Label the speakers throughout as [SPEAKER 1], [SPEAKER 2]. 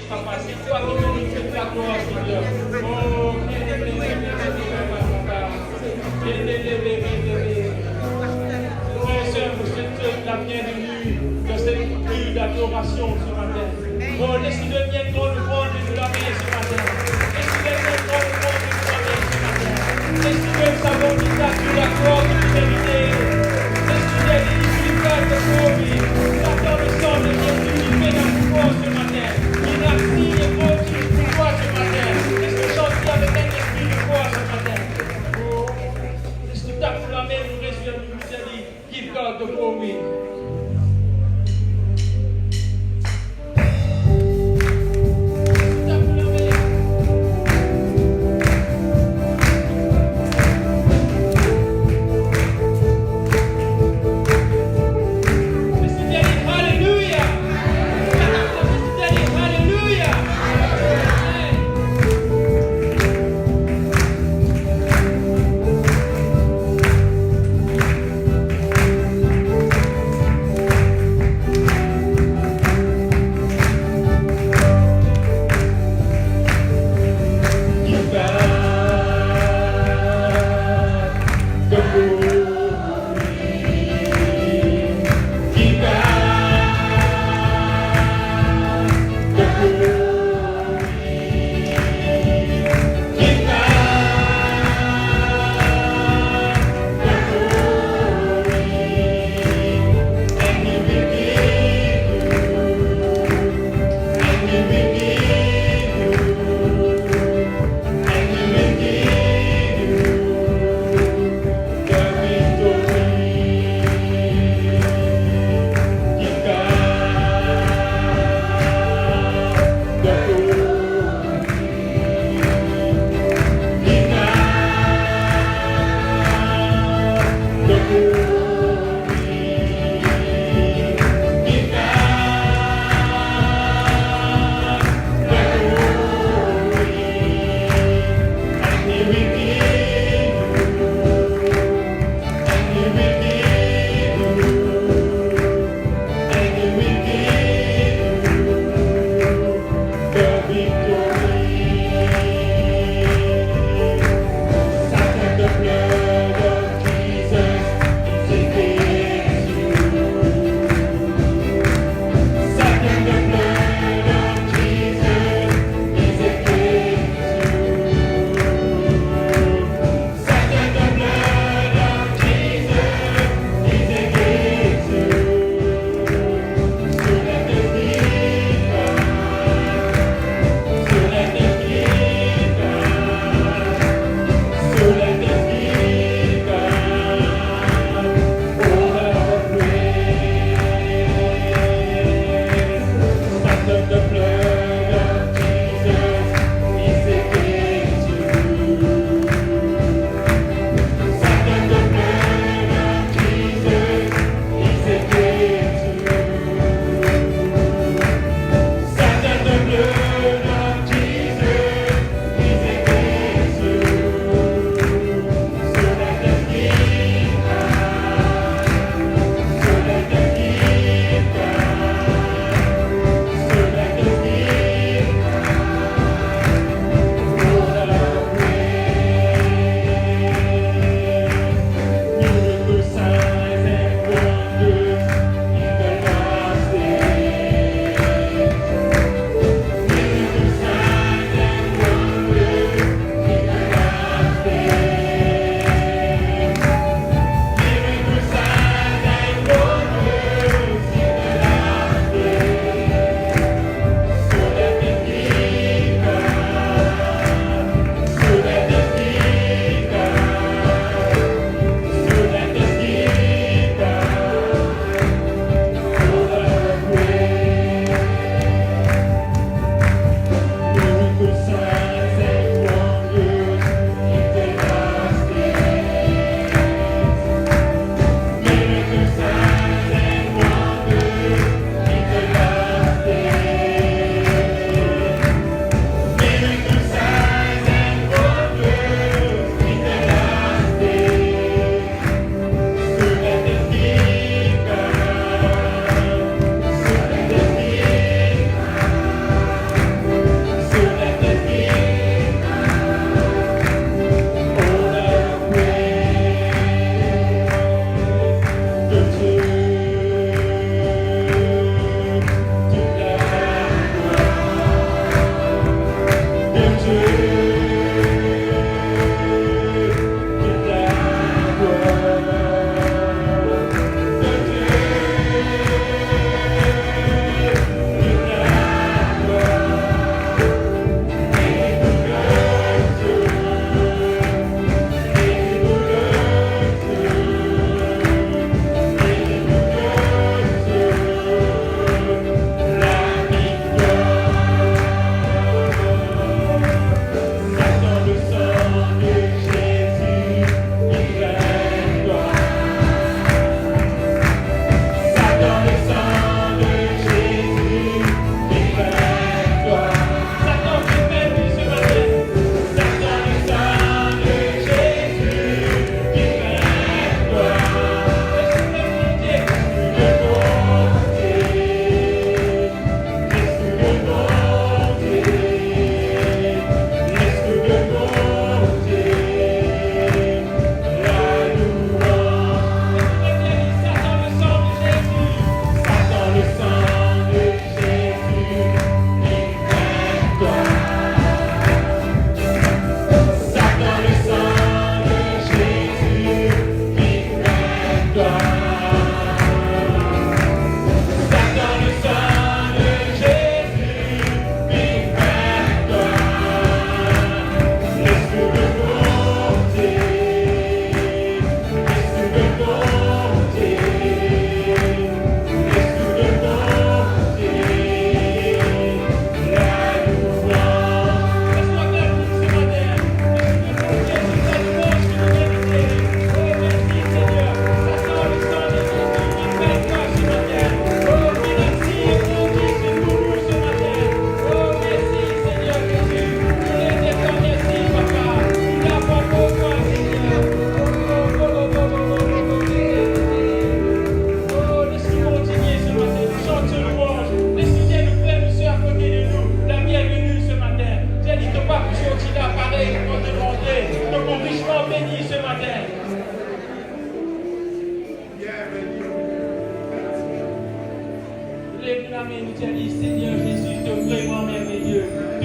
[SPEAKER 1] Papa, c'est toi qui mérites la gloire, Seigneur. Oh, la bienvenue dans cette rue d'adoration ce matin. Oh, laisse-nous devenir ton monde de la main ce matin. Laisse-nous devenir ton monde de la main ce matin. Laisse-nous savoir que tu as la gloire de l'humanité. Laisse-nous devenir de vie. L'attend le sang de Jésus qui fait dans le corps ce matin. Il a pris le corps du pouvoir ce matin. Laisse-nous chanter avec un esprit de foi ce matin. Oh, laisse-nous t'acclamer pour réussir le mystère. Give God the glory.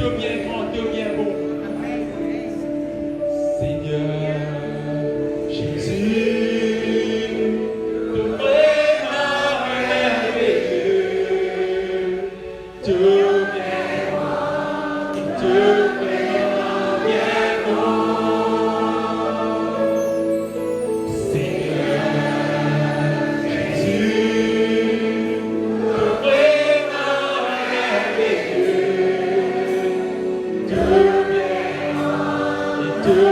[SPEAKER 1] Dieu bien grand, Dieu bien bon. Seigneur Jésus, Dieu vraiment merveilleux, Dieu bien grand, Dieu vraiment bien bon. Seigneur Jésus, Dieu vraiment merveilleux, Dieu bien grand, Dieu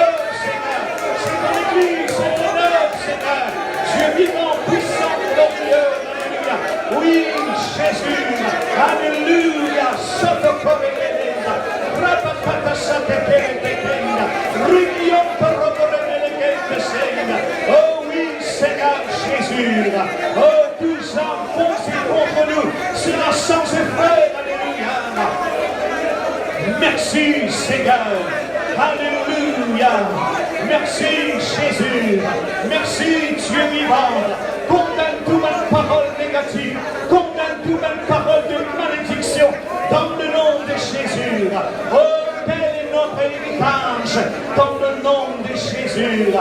[SPEAKER 2] l'honneur, Seigneur. C'est ton Église, c'est l'honneur, Seigneur. Dieu vivant, puissant, glorieux. Alléluia. Oui, Jésus. Alléluia. Sotokorelenenda. Rapapatasatekelentekenda. Rugiontorobореmelekendesenda. Oh oui, Seigneur Jésus. Oh, tous enfoncés contre nous sera sans effet. Alléluia. Merci, Seigneur. Alléluia. Merci, Jésus. Merci, Dieu vivant. Condamne toute ma parole négative. Condamne toute ma parole de malédiction. Dans le nom de Jésus. Oh, tel est notre héritage. Dans le nom de Jésus. Jésus.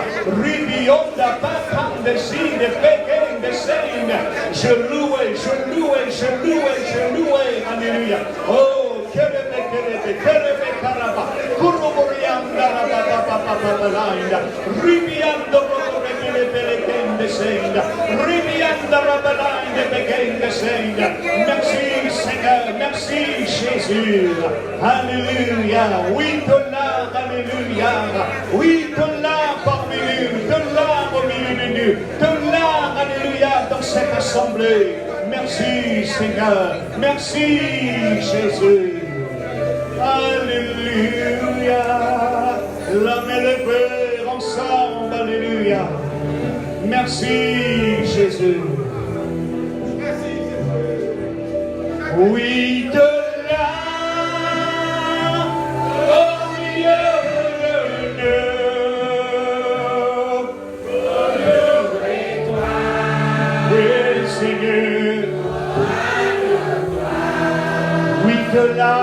[SPEAKER 2] Ribionda Bakan de Sine, Beken de Seine. Je louais, je louais, je louais, je louais. Alléluia. Oh, Kerebe Karaba. Kuruburianda Rababa. Ribiando Rebele Beleken de Seine. Ribianda Rabalain de Beken de Seine. Merci Seigneur, merci Jésus. Alléluia. Oui, de là, alléluia. Oui, de là parmi nous, de là au milieu de nous, de là, alléluia, dans cette assemblée. Merci Seigneur, merci Jésus. Alléluia. L'homme et le Père ensemble, alléluia. Merci Jésus. Oui, de là au milieu de nous. Oui, Seigneur. Oui, de là.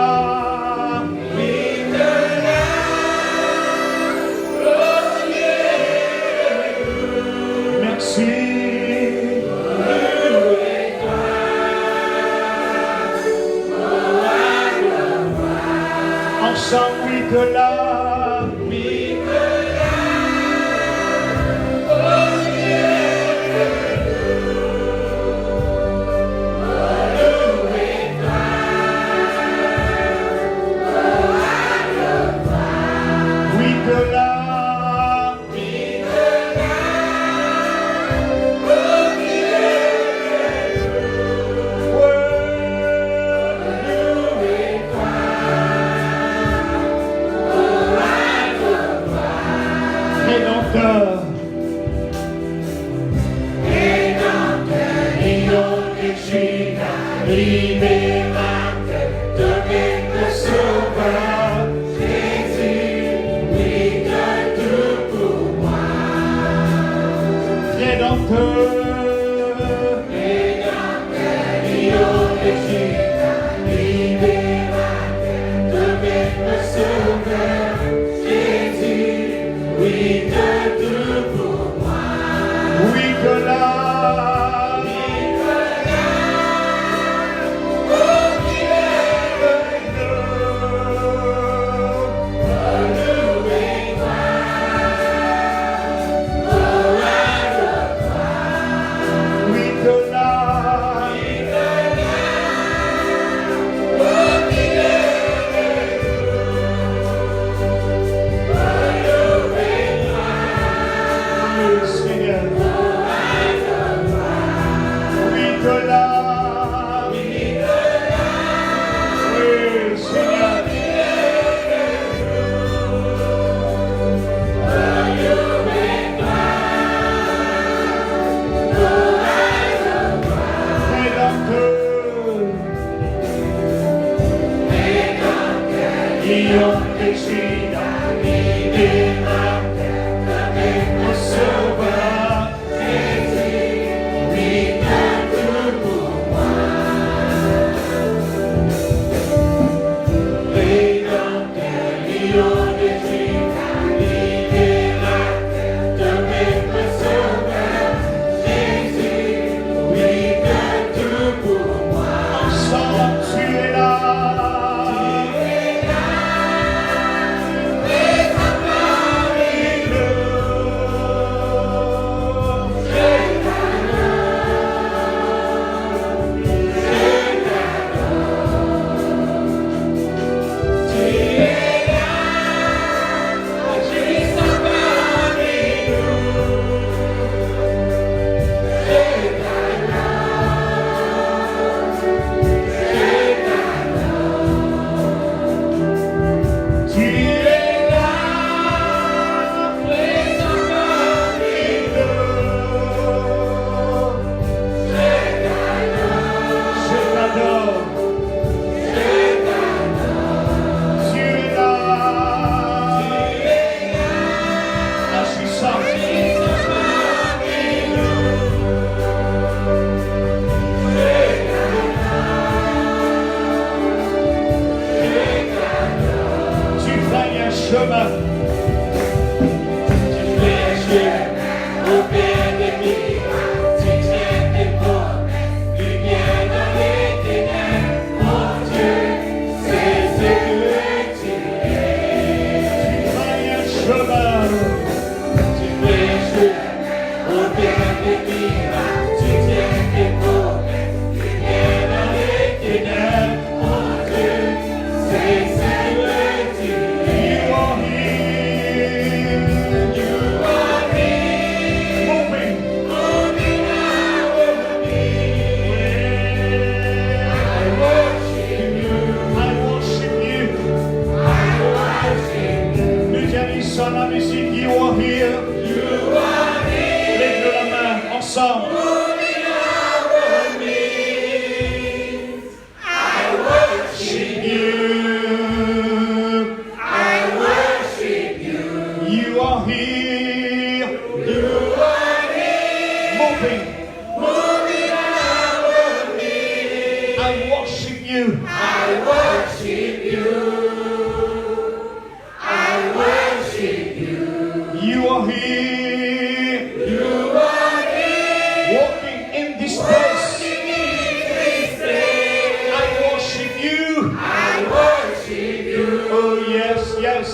[SPEAKER 2] Ensemble, oui que là, oui que là, oh oui que là.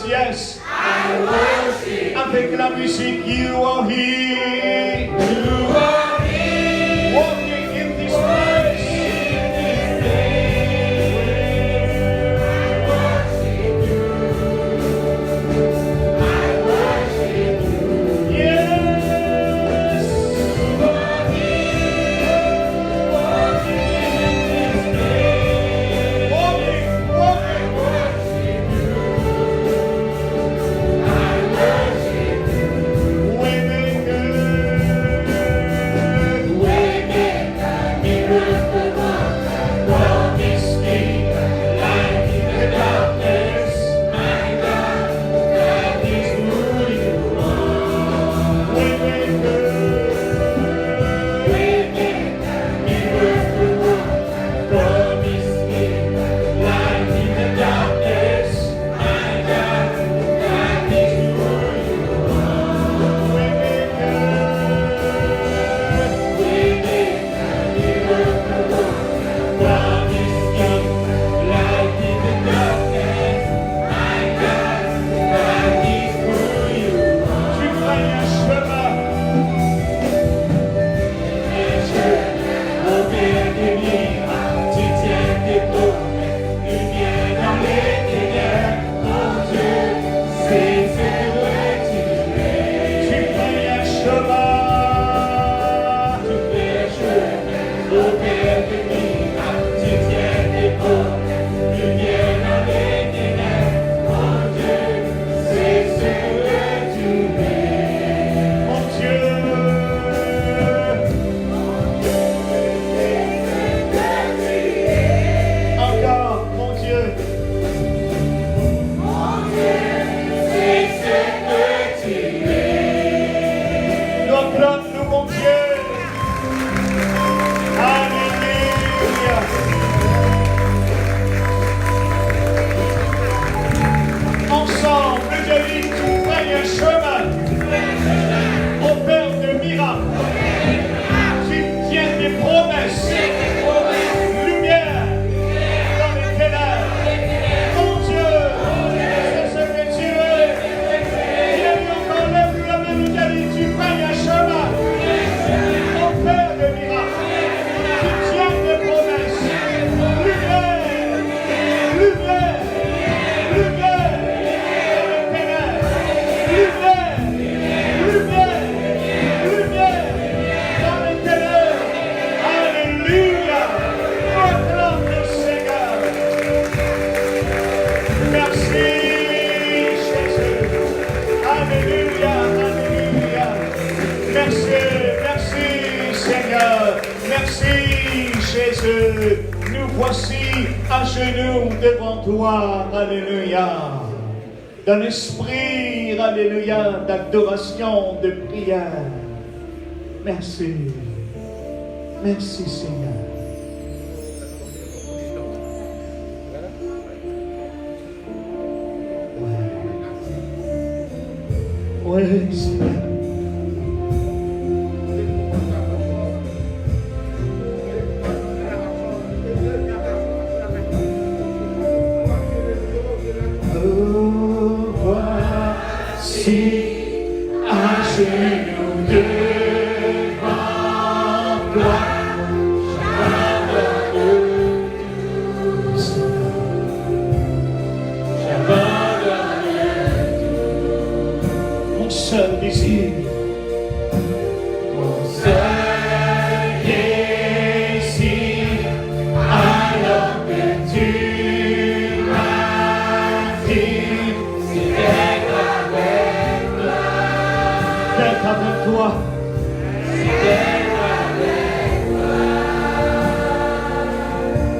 [SPEAKER 2] yes, yes. Avec la musique, you are here. You are here. Walking in this place. Nous voici à genoux devant toi, alléluia. Dans l'esprit, alléluia, d'adoration, de prière. Merci. Merci Seigneur. Ouais, Seigneur.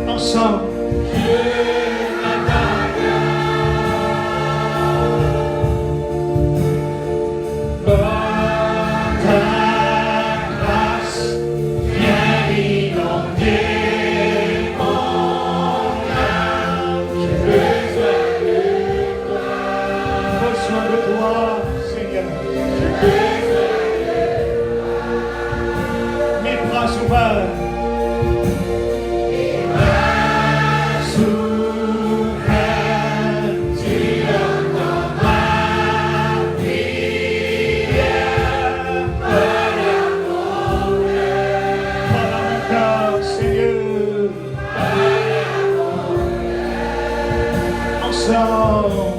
[SPEAKER 1] Ensemble.
[SPEAKER 2] puissant.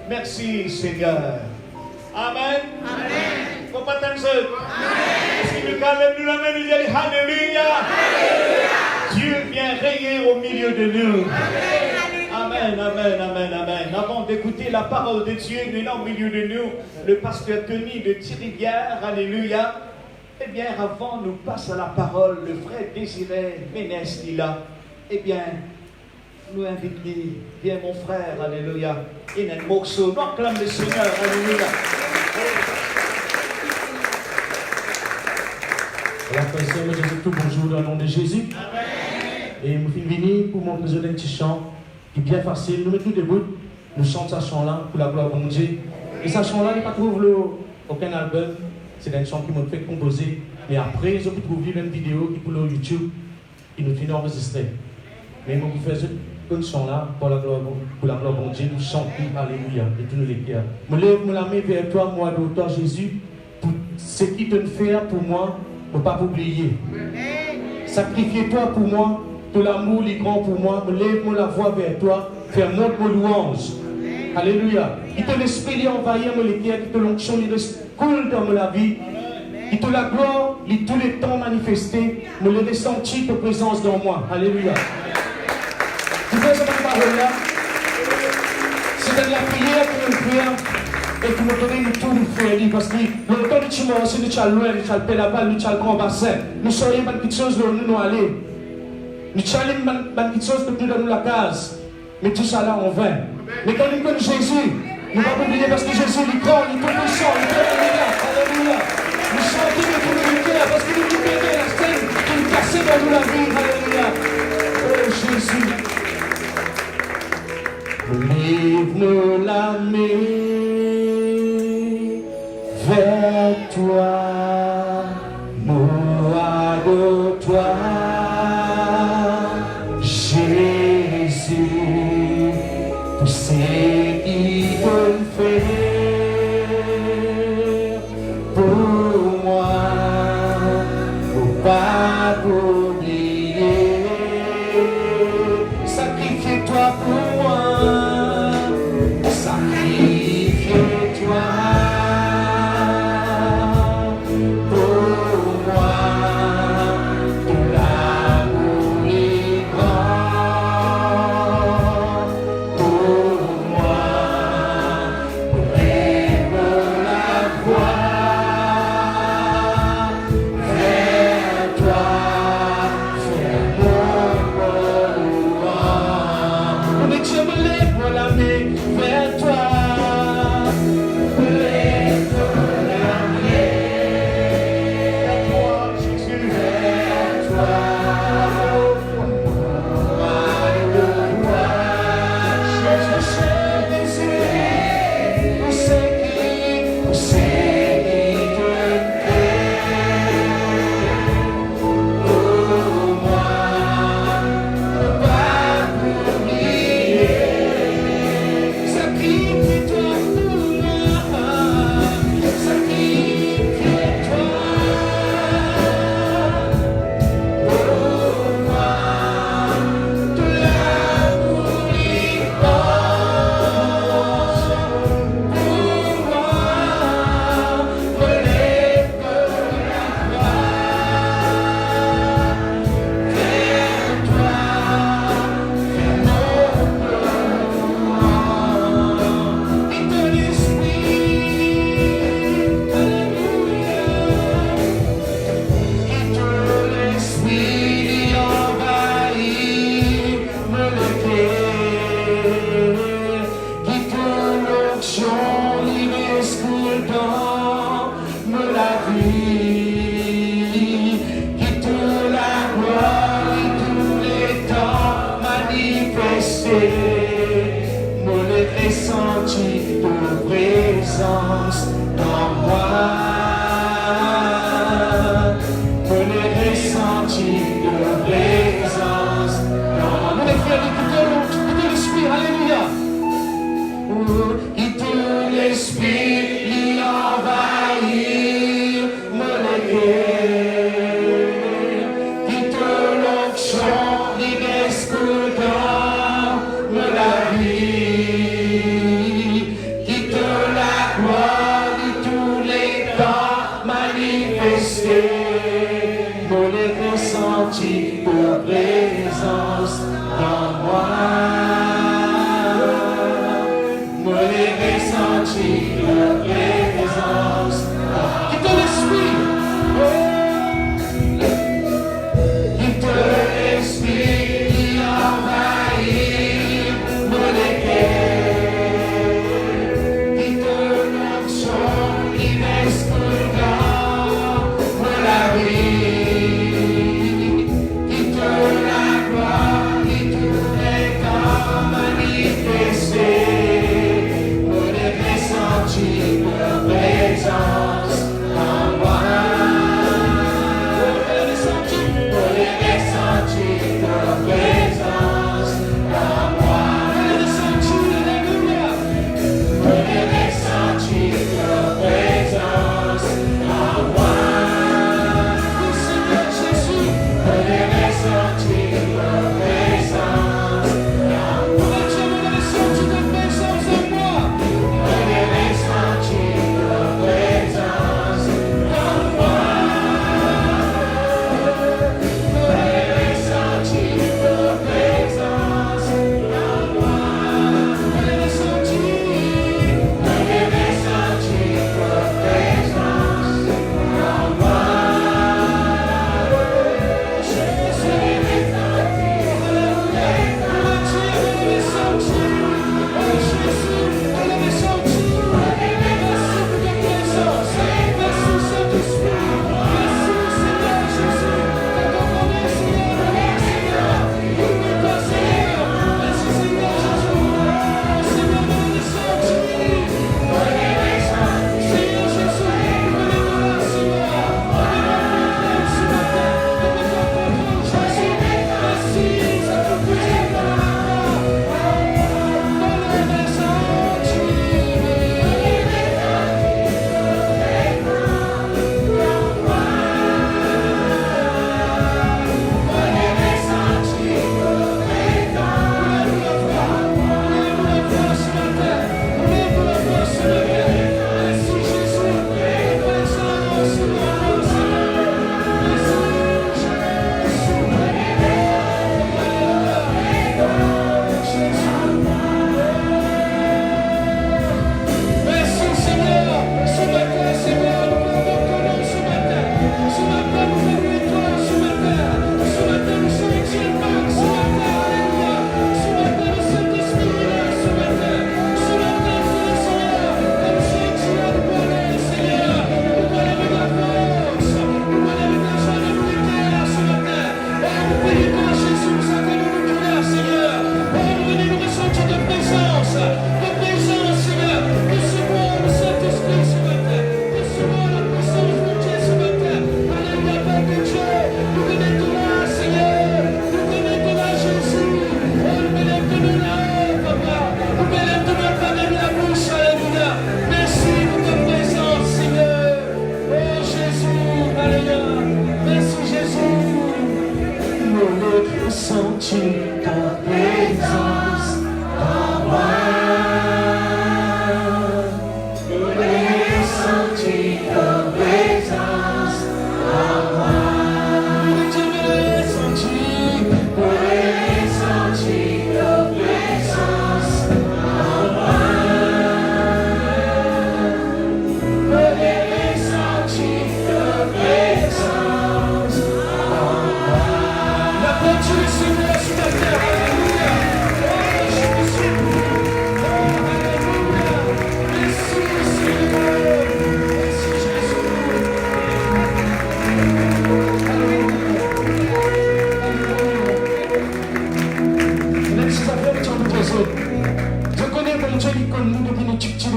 [SPEAKER 2] Merci Seigneur. Amen. Amen. Faut pas t'en sortir. Amen. Si nous nous la main, nous disons Alléluia. Dieu vient régner au milieu de nous. Amen. Amen, amen, amen. Avant d'écouter la parole de Dieu maintenant au milieu de nous, le pasteur Tony de Thirivière, Alléluia. Eh bien, avant nous passe à la parole, le frère Désiré Ménès dit là. Eh bien, nous invitons, viens mon frère, alléluia. Il y a un morceau, nous acclame le Seigneur, alléluia.
[SPEAKER 3] Alors, Seigneur, je dis tout bonjour dans le nom de Jésus. Amen. Et nous sommes venus pour mon besoin d'un petit chant qui est bien facile. Nous mettons debout, nous chantons ce chant-là pour la gloire de Dieu. Et ce chant-là, il n'y a pas trouvé aucun album. C'est un chant qui m'a fait composer. Mais après, je peux trouver une vidéo qui est pour le YouTube. Il nous finit enregistrer. Mais je vous fais comme sont là, pour la gloire de Dieu, nous chantons Alléluia, et tous nous les cœurs. Je lève la main vers toi, moi, docteur Jésus, pour ce qui te fait pour moi, pour ne pas oublier. Sacrifiez-toi pour moi, tout l'amour, les grands pour moi, me lève la voix vers toi, faire montre mon louange. Alléluia. Qui te l'esprit envahir mon cœur, qui te l'onction, il coule dans la vie. Qui te la gloire, il tous les temps manifesté, me le ressenti ta présence dans moi. Alléluia. Vous faites cette parole-là, c'est de la prière que nous prions et que nous donnons tout nous faire. Parce que le temps de tu m'as aussi, nous allons loin, nous allons payer la balle, nous allons grand bassin. Nous serions pas quelque chose où nous aller. Nous allons pas quelque chose que nous donnons la case. Mais tout ça là, on va. Mais quand nous connaissons Jésus, nous ne pouvons pas oublier parce que Jésus, il est grand, il est tout puissant, il est Alléluia. Alléluia. Nous chantons de tout le cœur parce qu'il nous libère la scène, il nous casse dans nous la vie. Alléluia. Oh Jésus. Livre-nous la main vers toi, moi de toi, Jésus, pour ce qui peut faire pour moi, pour pas oublier, sacrifie-toi pour moi.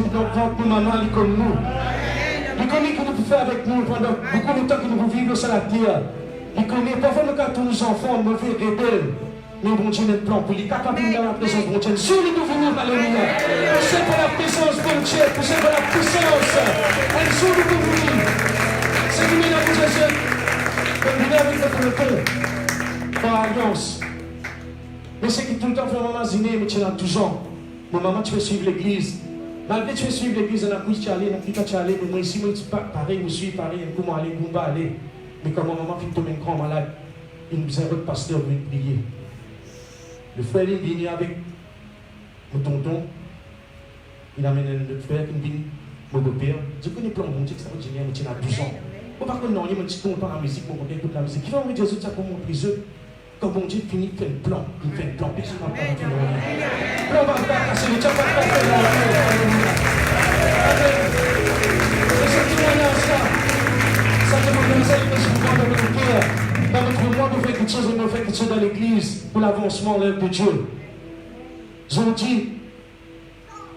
[SPEAKER 3] notre ventre, pour maman, il comme nous. Il connaît ce qu'il nous fait avec nous pendant beaucoup de temps que nous vivons sur la terre. Il connaît, parfois nous avons tous nos enfants, mauvais, rebelles. Mais bon Dieu, notre plan pour lui, capable de la présence de bon Dieu. Sur les devenir, alléluia. Poussez pour la puissance, bon Dieu, poussez pour la puissance. Et sur les devenir. C'est lui qui a dit Jésus. Comme il est avec notre temps, par alliance. Mais c'est qui tout le temps fait maman ziner, mais tu es là toujours. Mais maman, tu veux suivre l'église. Malgré que tu veux suivre l'église, on a pris tu allais, on a pris tu allais, mais moi ici, moi, pareil, je suis pareil, comment aller, comment aller. Mais comme maman fait tomber un grand malade, il nous a un pasteur venu prier. Le frère il vient avec mon tonton, il amène un autre frère qui vient, mon beau-père. Je connais plein de monde, ça va génial, mais tu as 12 ans. Bon, par contre, non, il m'a dit qu'on parle la musique, mon beau-père écoute la musique. Qui va me dire ça pour mon priseux? Quand bon Dieu finit, il fait un plan, il fait un plan, puis il ne va pas faire le plan va pas casser, il ne va pas faire c'est ce témoignage-là. Ça témoignage-là, il est souvent dans notre cœur. Dans notre monde, on fait quelque chose, on fait quelque chose dans l'église pour l'avancement de l'œuvre de Dieu. Je vous dis,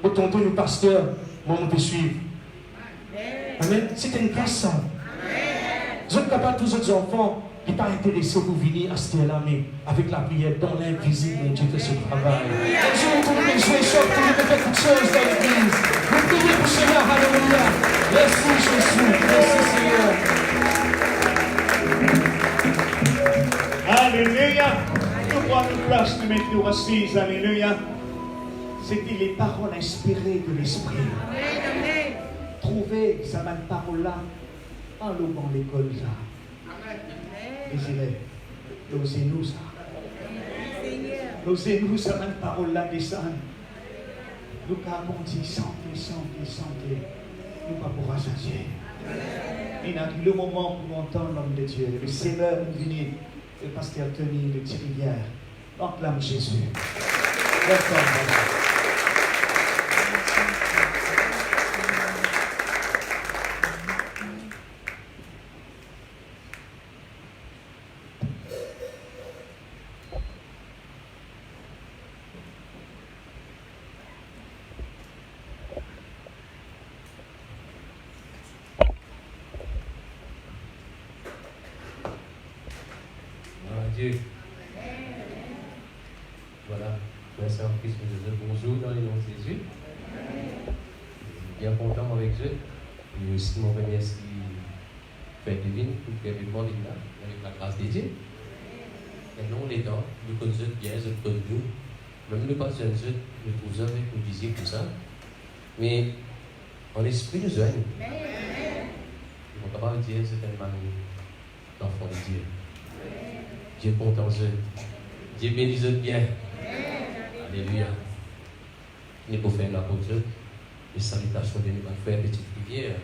[SPEAKER 3] au tonton, le pasteur, moi, on peut suivre. Amen. C'est une grâce, ça. Je ne capable tous les autres enfants. Il n'est pas intéressé pour venir à ce là, mais avec la prière dans l'invisible, mon Dieu fait ce travail. Un jour, tout le monde jouer choc, tout le monde fait quelque chose dans l'église. Vous priez pour Seigneur, alléluia. Merci Jésus, merci Seigneur.
[SPEAKER 2] Alléluia. Nous prenons une place, nous mettons assises. Alléluia. C'était les paroles inspirées de l'Esprit. Trouvez cette même parole-là en louant l'école là. Désirez, osez-nous ça. Osez-nous cette même parole-là descendre. Nous avons dit santé. Nous pas pour rassasier. Il a eu le moment pour entendre l'homme de Dieu. Le Seigneur nous venir. Le pasteur Tony de Thirivière. Acclame Jésus.
[SPEAKER 4] Dieu. Voilà, merci en Christ, bonjour dans le nom de Jésus. Bien content avec Dieu. Et aussi, mon remercie Père Divine pour l'événement là, avec la grâce de Dieu. Et non, les dents, nous connaissons bien, nous connaissons nous. Même nous pas jeunes, nous trouvons avec nous disiez tout ça. Mais en esprit, nous sommes. On ne peut pas dire c'est un l'enfant de Dieu. Dieu compte en eux. Dieu bénit eux bien. Alléluia. Nous pouvons faire la pour Dieu. Les salutations de nos frères Petite Rivière.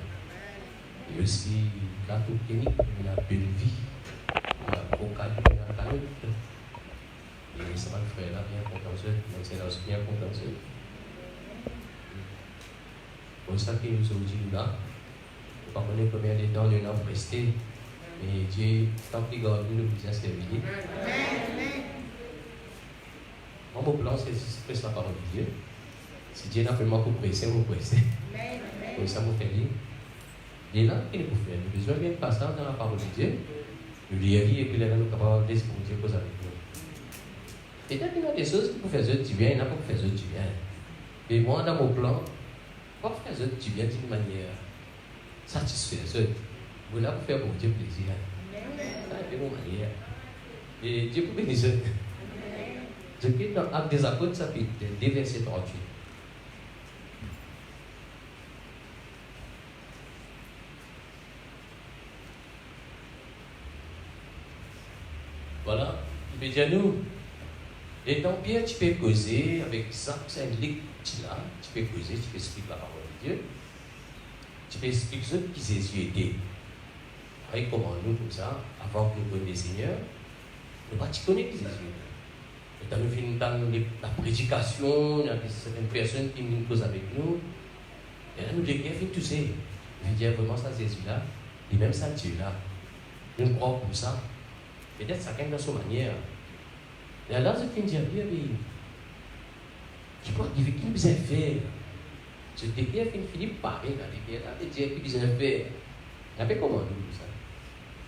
[SPEAKER 4] Et aussi la toute clinique, la belle vie. La vocale, la canute. Et ça va le frère là, bien content eux. Donc c'est là aussi bien content eux. Pour ça que nous sommes dit là. On ne connaît combien de temps nous avons presté. Mais Dieu, tant qu'il garde nous, nous a servi. Mon plan, c'est la parole de Dieu. Si Dieu n'a fait moi pour presser, vous pressez. Comme ça, vous faites lire. Et là, il faut faire. Nous avons besoin de passer dans la parole de Dieu. Nous lire et puis là, nous sommes capables d'espérer Dieu cause avec nous. Et il y a des choses qui peuvent faire du bien, il y en a qui peuvent faire du bien. Et moi, dans mon plan, pas faire du bien d'une manière satisfaisante. Vous là pour faire pour Dieu plaisir. C'est une manière. Et Dieu peut bénir. Je quitte dans Actes des Apôtres, chapitre 2, verset 38. Voilà, il dit à nous. Et donc, bien, tu peux causer avec ça, c'est un livre là, tu peux causer, tu peux expliquer la parole de Dieu. Tu peux expliquer ce qui Jésus était. Et comment nous, comme ça, avant que nous connaissions le Seigneur, nous ne connaissons pas Jésus. Et quand nous finissons dans la prédication, il y a certaines personnes qui nous posent avec nous, et là nous disons, tout ça. Je dis vraiment ça, Jésus-là, et même ça, Dieu-là. Nous croyons pour ça. Peut-être chacun dans sa manière. Et alors, je finis de dire, oui, je crois qu'il veut qu'il nous ait fait. Je te dis, fini par parer dans les pierres, là, et Dieu qui besoin de faire. Il y a comment nous ça?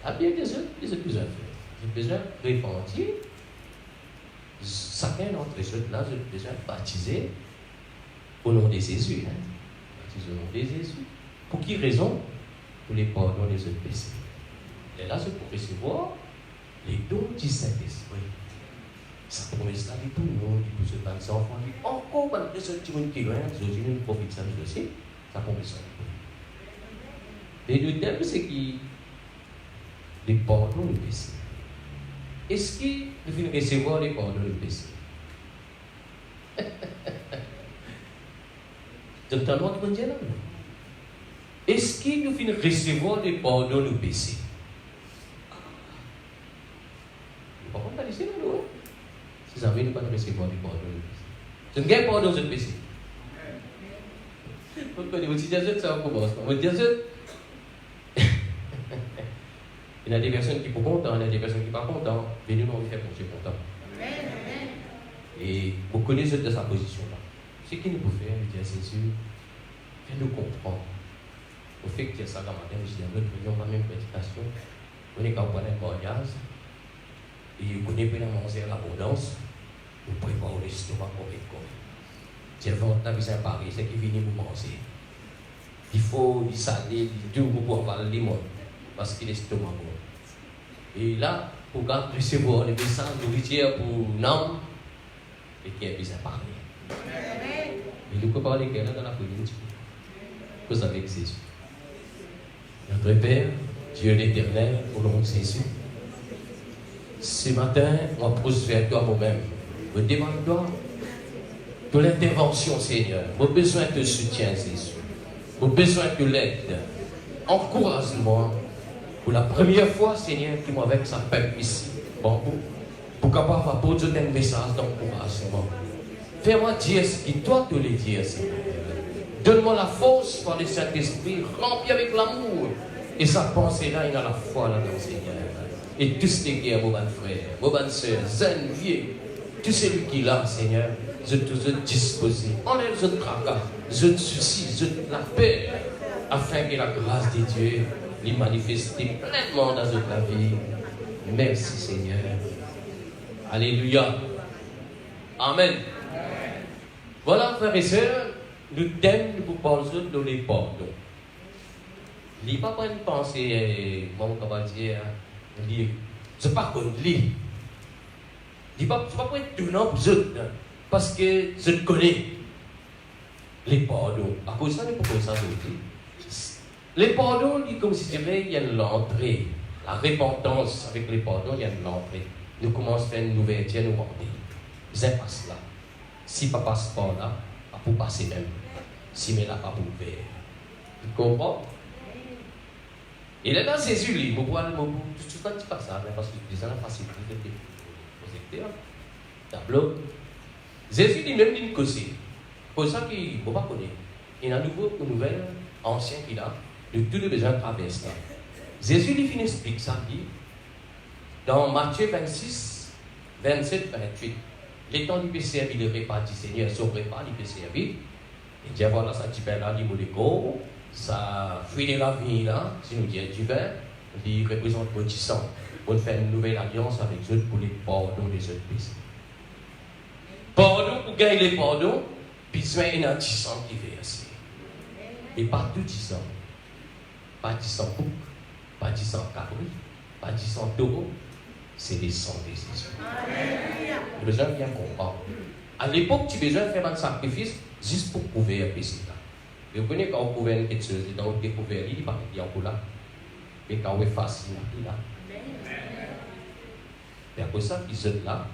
[SPEAKER 4] Il y a bien des autres besoin de faire. J'ai besoin de repentir. Chacun d'entre eux là, j'ai besoin de baptiser au nom de Jésus. Baptiser au nom de Jésus. Pour qui raison? Pour les pardons des autres péchés. Et là, c'est pour recevoir les dons du Saint-Esprit. Ça promesse là, tout le monde, qui pousse pas des enfants, encore pas de ceux qui vont qui loin, qui ont profité ça aussi, ça promesse ça. Et le thème, c'est qui les pardons du péché. Est-ce qu'il faut recevoir les pardons du péché? C'est un temps qui dit là. Est-ce qu'il nous faut recevoir les pardons du péché? Pas comme ça, ici, là, non? Si ça veut, nous ne pouvons pas recevoir les pardons du péché. Je ne gagne pas pardon du péché. Vous connaissez, si ça commence. On va dire ça. Il y a des personnes qui sont contentes, il y a des personnes qui ne sont pas contentes. Mais nous, on veut faire pour ceux contents. Et vous connaissez de sa position-là. Ce qu'il nous peut faire, nous dire, c'est sûr, fais-nous comprendre. Au fait que ça, dans matin, je dis, nous faisons la même prédication. On est quand on parle de mariage, et vous connaissez bien la manger l'abondance, vous préparez l'estomac correctement. C'est vraiment la vie à Paris, c'est qui vient vous manger. Il faut du salé, du doux pour avoir le limon, parce qu'il est l'estomac bon. Et là, pour recevoir les messages nourriture pour l'âme, et qui est bien à Paris. Et nous pouvons parler dans la politique. Vous avez Jésus. Notre Père, Dieu l'éternel, au nom de Jésus. Ce matin, on pose vers toi moi-même. Je demande toi de l'intervention, Seigneur. J'ai besoin de soutien, Jésus. J'ai besoin de l'aide. Encourage-moi. Pour la première fois, Seigneur, qui m'a avec sa peuple ici. Bon, pour capable apporter un message d'encouragement. Fais-moi dire ce qui doit te le dire, Seigneur. Donne-moi la force par le Saint-Esprit, rempli avec l'amour. Et sa pensée là, il a la foi là-dedans, Seigneur. Et tous les guerres, mon bon frère, mon bonne soeur, jeunes, vieux, tout celui qui est là, Seigneur, je te dispose. Enlève ce tracas, ce souci, la paix, afin que la grâce de Dieu les manifeste pleinement dans notre vie. Merci, Seigneur. Alléluia. Amen. Voilà, frères et sœurs, le thème de vous parler de les pardons. Il n'y a pas une pensée, comment on va dire, lire. C'est pas qu'on lit. Il n'y a pas être étonnant pour eux, parce que je connais les pardons. À cause de ça, pourquoi ça aussi? Les pardons, comme si je dirais, il y a l'entrée. La repentance avec les pardons, il y a l'entrée. Nous commençons à faire une ouverture, nous rentrer. Ils passent là. Si pas passe par là, pas pour passer même. Si mais là, pas pour faire. Tu comprends? Et là, dans Jésus, il me voit le mot, tout ça, tu passes ça, parce que les gens ont facilité de tableau. Jésus dit même une cause. Pour ça qu'il ne faut pas connaître. Il y a un nouveau, une nouvelle, ancien qu'il a, de tous les besoins traversent là. Jésus lui finit explique ça, dit, dans Matthieu 26, 27, 28. Les temps du péché, il est réparti, Seigneur, son repas, il peut servir. Et Dieu, voilà, ça, tu peux là, il me go, ça, fruit de la vie, là, si nous disons, tu veux, il représente votre sang. On fait une nouvelle alliance avec eux pour les pardons des autres péchés. Pardon, pour gagner les pardons, puis c'est un anti-sang qui verse. Et pas tout sang. Pas du sang bouc, pas du sang cabri, pas du sang taureau. C'est des sangs de Jésus. Tu as besoin de bien comprendre. À l'époque, tu as besoin de faire un sacrifice juste pour prouver un péché. Vous connaissez quand on prouve quelque chose, et quand on découvre, il paraît qu'il y a un peu là. Mais quand on est facile, il est là. Et après ça, ils sont là.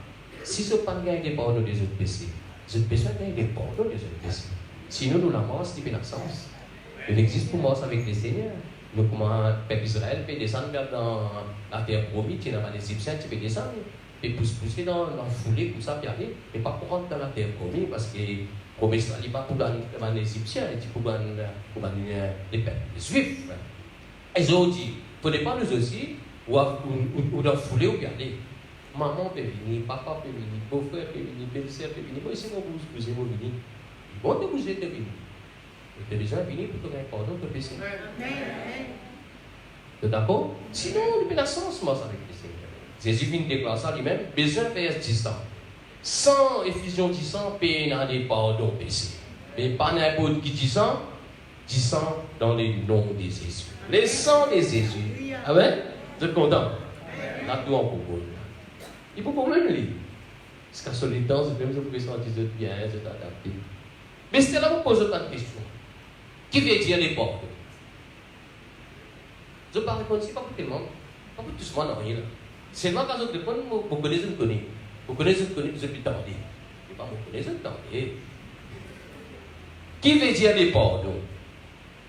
[SPEAKER 4] Si ce n'est pas gagner des pardons des autres péchés, je besoin de gagner des pardons des autres péchés. Sinon, nous la mort, c'est une absence. Il existe pour moi avec les seigneurs. Nous, comme un peuple d'Israël, peut descendre dans la terre promise, tu n'as pas d'Égyptiens, tu peux descendre. Et pousser dans la foulée, comme ça, puis aller. Mais pas pour rentrer dans la terre promise, parce que promesse n'est pas pour les Égyptiens, c'est pour les peuples, les Juifs. Ils ont dit, il ne faut pas nous aussi, ou dans la foulée, ou bien aller. Maman peut venir, papa peut venir, beau-frère peut venir, belle-sœur peut venir. Moi, ici, vous venir. Ils vont te bouger, te venir. Tu as besoin de venir pour te donner pardon de péché. Tu es d'accord? Sinon, il n'y a pas de sens avec le Seigneur. Jésus vient de déclarer ça lui-même, besoin de faire 10 ans. Sans effusion 10 ans, payer des pardons péché. Mais pas n'importe qui 10 ans dans les noms de Jésus. Les sangs de Jésus. Amen? Vous êtes content? Là, tout en propos. Il faut pas même lire. Parce qu'à ce temps, c'est même si vous pouvez sentir bien, c'est adapté. Mais c'est là que vous posez pas de question. Qui veut dire les pardons? Je ne parle pas ici, pas pour tout le monde. Pas pour tout le monde, rien. Seulement quand je réponds, vous connaissez, vous connaissez. Vous connaissez, vous connaissez, vous tendez. Mais pas vous connaissez, vous tendez. Qui veut dire les pardons?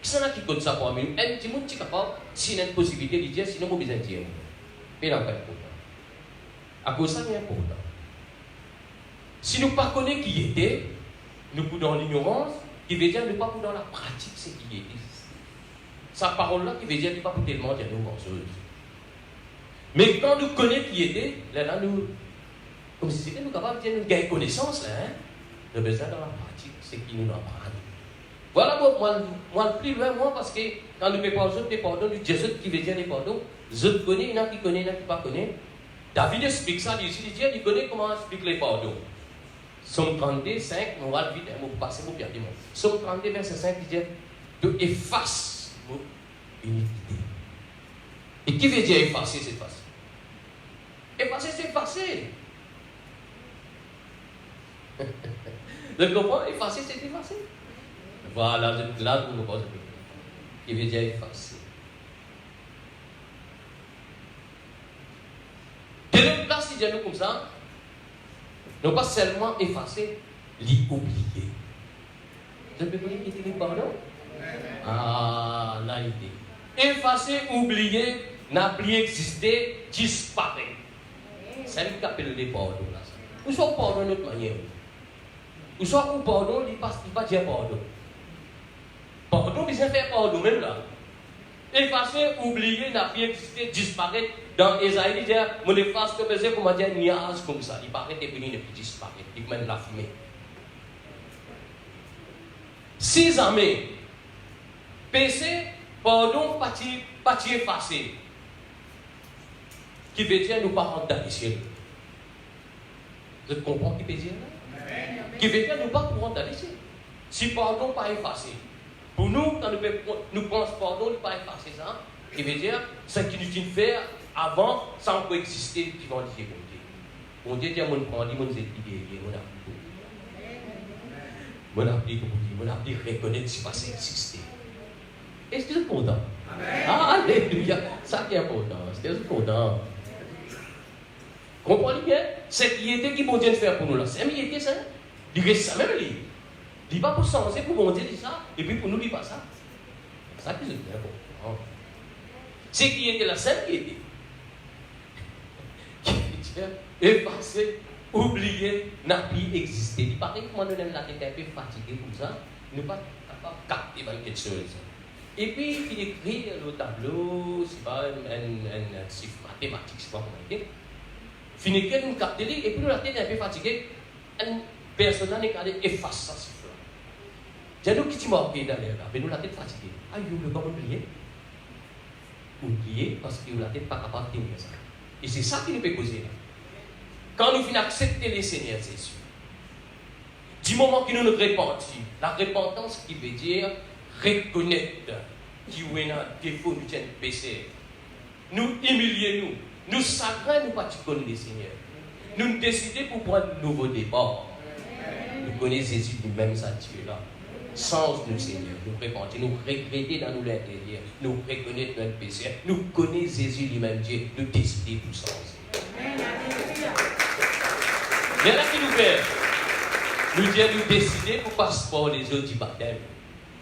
[SPEAKER 4] Qui sont là qui compte ça pour moi? Un petit monde qui est capable, s'il y a une possibilité de dire, sinon vous besoin de dire. Mais là, pas important. À cause de ça, c'est important. Si nous ne connaissons pas qui était, nous sommes dans l'ignorance, qui veut dire ne pas dans la pratique ce qui était. Sa parole-là qui veut dire ne pas tellement dire nos choses. Mais quand nous connaissons qui était, là, nous, comme si c'était nous capables de dire nous gagner connaissance, là, hein, nous avons besoin dans la pratique ce qui nous apprend. Voilà moi le plus loin, moi, parce que quand nous ne pouvons pas des pardons, nous disons qui veut dire des pardons, je connais, il y en a qui connaissent, il y en a qui ne connaissent pas. David explique ça, il connaît comment expliquer les pardons. Somme 32, 5, on va vite, on va passer, on va perdre. Somme 32, verset 5, il dit de efface vos iniquités. Et qui veut dire effacer, c'est effacer? Effacer, c'est effacer. Vous comprenez? Effacer, c'est effacer. Voilà, là, vous comprenez. Qui veut dire effacer. De notre place, il dit nous comme ça. Non pas seulement effacer, l'oublier. Vous avez compris qui dit pardon? Ah, là il dit. Effacer, oublier, n'a plus existé, disparaît. C'est ce qu'on appelle le pardon. Ou soit pardon d'une autre manière. Ou soit ou pardon, il ne passe pas dire pardon. Pardon, il vient faire pardon même là. Effacer, oublier, n'a plus existé, disparaître. Dans Esaïe, il dit, mon efface que faisait comme dire niage comme ça. Il paraît que il ne peut disparaître. Il même la fumée. 6 armées. Péché, pardon, pas effacé. Qui veut dire nous pas rentrer dans les cieux. Vous comprenez ce qui veut dire là? Qui veut dire nous pas rentrer dans les cieux. Si pardon pas effacé. Pour nous, quand nous pensons pardon, nous pas effacer ça. Qui veut dire ce qui nous dit de faire avant, sans coexister, qui vont dire bon Dieu. Bon Dieu dit mon prend, mon zéti derrière, mon appli, mon appli reconnaître si pas ça exister. Est-ce que vous êtes content? Ah, alléluia, ça qui est important. Est-ce que vous êtes content? Comprenez bien? C'est qui était qui bon Dieu de faire pour nous là. C'est un était ça. Il reste ça même lui. Il va pour changer pour bon Dieu dit ça, et puis pour nous il pas ça. C'est ça qui est important. C'est qui était la seule qui était. Effacer, oublier, n'a plus existé. Il paraît que moi, nous sommes la tête un peu fatiguée comme ça, nous ne sommes pas capables de capter quelque chose. Et puis, il écrit le tableau, c'est pas un chiffre mathématique, c'est pas comment il dit. Finit que nous captons, et puis nous la tête un peu fatiguée, une personne n'est qu'à effacer ça, chiffre-là. C'est nous qui t'y marqué dans l'air, mais nous la tête fatiguée. Ah, il veut comment oublier? Oublier parce que la tête pas capable de tenir ça. Et c'est ça qui nous peut causer là. Quand nous finissons accepter les Seigneurs Jésus, du moment que nous nous repentons, la repentance qui veut dire reconnaître qu'il y a un défaut, nous tiens péché, nous humilier nous sacrons, nous pas connaître les Seigneurs. Nous décidons pour prendre un nouveau départ. Nous connaissons Jésus lui-même, ça Dieu là. Sans nous, Seigneur, nous repentir, nous regretter dans nous l'intérieur, nous reconnaître notre péché, nous connaissons Jésus lui-même, Dieu, nous décider pour changer. Mais là qui nous fait, nous disons, nous décider pour passer par les eaux du baptême.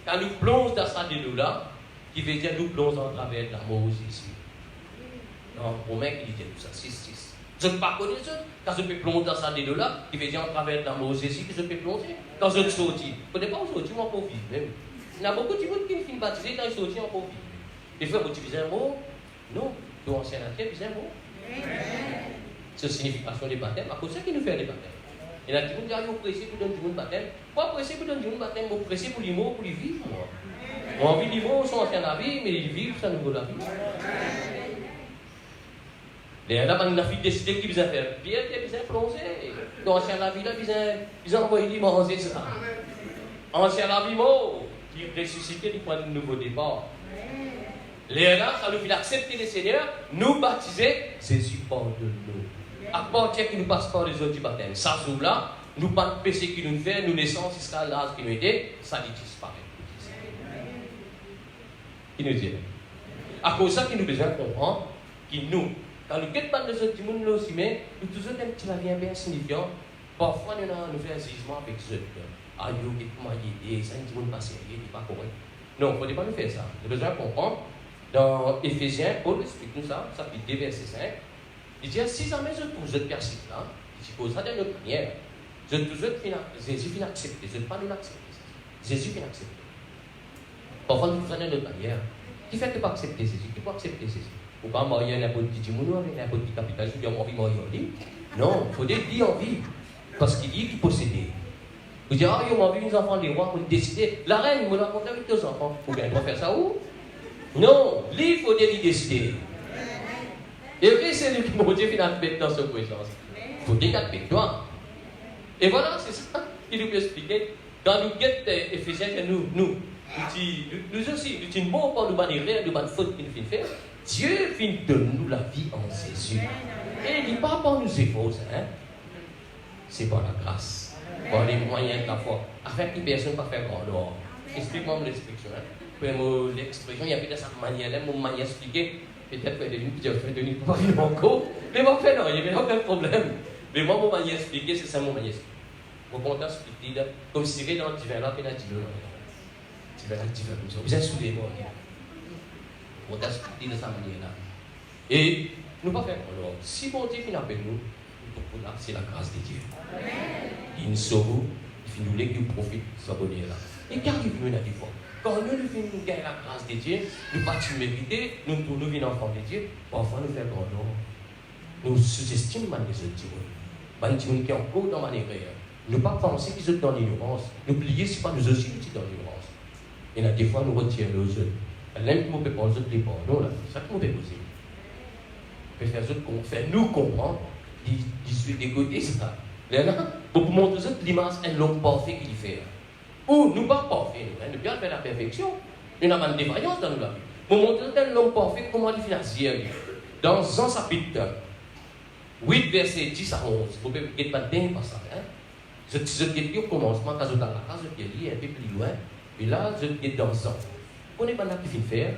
[SPEAKER 4] Quand nous plongeons dans ça de nous là, qui veut dire nous plongeons en travers de l'amour de Jésus. Non, Romain qui dit tout ça, 6. Je ne pas connaître ça. Quand je peux plonger dans ça de nous là, qui veut dire en travers de l'amour de Jésus, que je peux plonger. Quand je sortis, vous ne pas sortir, on peut vivre même. Il y a beaucoup de monde qui finissent baptisés, quand ils sortent, on peut vivre. Les frères, vous utilisez un mot? Non. Dans l'ancien terre, vous utilisez un mot? C'est la signification des baptêmes. À cause de ça qui nous fait les baptêmes. Il y a des gens qui sont pressés pour donner du monde baptême. Pas pressé pour donner du monde baptême, mais pressé pour les mots, pour les vivre. Moi, envie de vivre son ancien vie, mais ils vivent sa nouvelle vie. Il y a des gens qui décident qu'ils veulent faire bien, ils veulent plonger. L'ancien vie, ils ont envoyé des manger ça. Ancien vie, qui ressuscité, qui prend un nouveau départ. Les gens, quand nous voulons accepter le Seigneur, nous baptiser, c'est support de nous. À partir qui nous passe par les autres du baptême, ça s'ouvre là, nous pas de péché qui nous fait, nous naissons jusqu'à l'âge qui nous était, ça disparaît. Qui nous dit. À cause de ça, qui nous besoin de comprendre, qui nous, quand nous quittons pas les autres du monde, nous aussi, mais nous toujours un petit bien bien signifiant, parfois nous faisons un jugement avec eux. Ah, yo, comment il est, ça ne dit pas sérieux, il n'est pas correct. Non, il ne faut pas nous faire ça. Nous avons besoin de comprendre. Dans Éphésiens, Paul explique nous ça, chapitre 2, verset 5. Il dit, si jamais je trouve cette personne là, je suppose ça d'une autre manière. Je toujours Jésus vient accepter, je ne pas nous accepter. Jésus vient accepter. Parfois, nous faisons d'une autre manière. Qui fait que pas accepter Jésus? Qui peut accepter Jésus? Ou pas marier n'importe qui dimono avec n'importe qui capital, je dis, on va marier. Non, il faut dire envie. Parce qu'il dit qu'il possédait. Vous dites, ah, il m'a vu les enfants des rois pour décider. La reine, vous la comptez avec 2 enfants. Ou bien, il va faire ça où? Non, il faut décider. Et puis, c'est lui qui m'a dit finalement dans sa présence. Il faut dire avec toi. Et voilà, c'est ça qu'il nous peut expliquer. Quand nous guettons Éphésiens, nous aussi, nous disons, bon, par nous bannirer, nous ban faute qu'il nous fait faire. Dieu finit de nous la vie en Jésus. Et il dit pas par nous efforts, hein. C'est par la grâce, par les moyens de la foi. Afin que personne ne va faire grand dehors. Explique-moi l'expression. L'expression, il y a peut-être cette manière-là, mon manière expliquée. Peut-être que je vais devenir pas vivre encore. Mais moi, fait non, il n'y a aucun problème. Mais moi, mon manière expliquée, c'est ça mon manière expliquée. Mon content expliqué, comme si c'était dans le divin là, puis il a dit non. Divin comme ça. Vous êtes soudés, moi. Mon content expliqué de cette manière-là. Et nous ne pas faire alors. Si bon Dieu finit avec nous, c'est la grâce de Dieu. Il nous sauve, il finit nous qu'il profite de sa bonheur là. Et qu'arrive-nous dans des fois? Quand nous venons gagner la grâce de Dieu, nous ne pas mériter, nous venons enfants de Dieu, parfois nous faisons grand nom. Nous sous-estimons les autres. Les gens qui sont encore dans la erreur. Ne pas penser qu'ils sont dans l'ignorance. N'oubliez si pas nous aussi qui sont dans l'ignorance. Et là, des fois, nous retirons les autres. L'un qui nous peut pas, les autres les pas. Non, là, c'est ça qui nous peut poser. On peut faire autres qu'on fait nous comprendre, d'y dégoter ça. Là, pour montrer aux autres l'image et l'homme parfait qu'il fait. Ou nous pas parfaits, nous bien faire la perfection. Nous avons une défaillance dans notre vie. Pour montrer l'homme parfait, comment il fait. Dans Jean chapitre 8, verset 10 à 11, vous ne pouvez pas dire par ça. Je dis au commencement, quand je suis dans la case, je lis un peu plus loin, et là, je dis dans ça. Vous connaissez pas ce qu'il fait faire.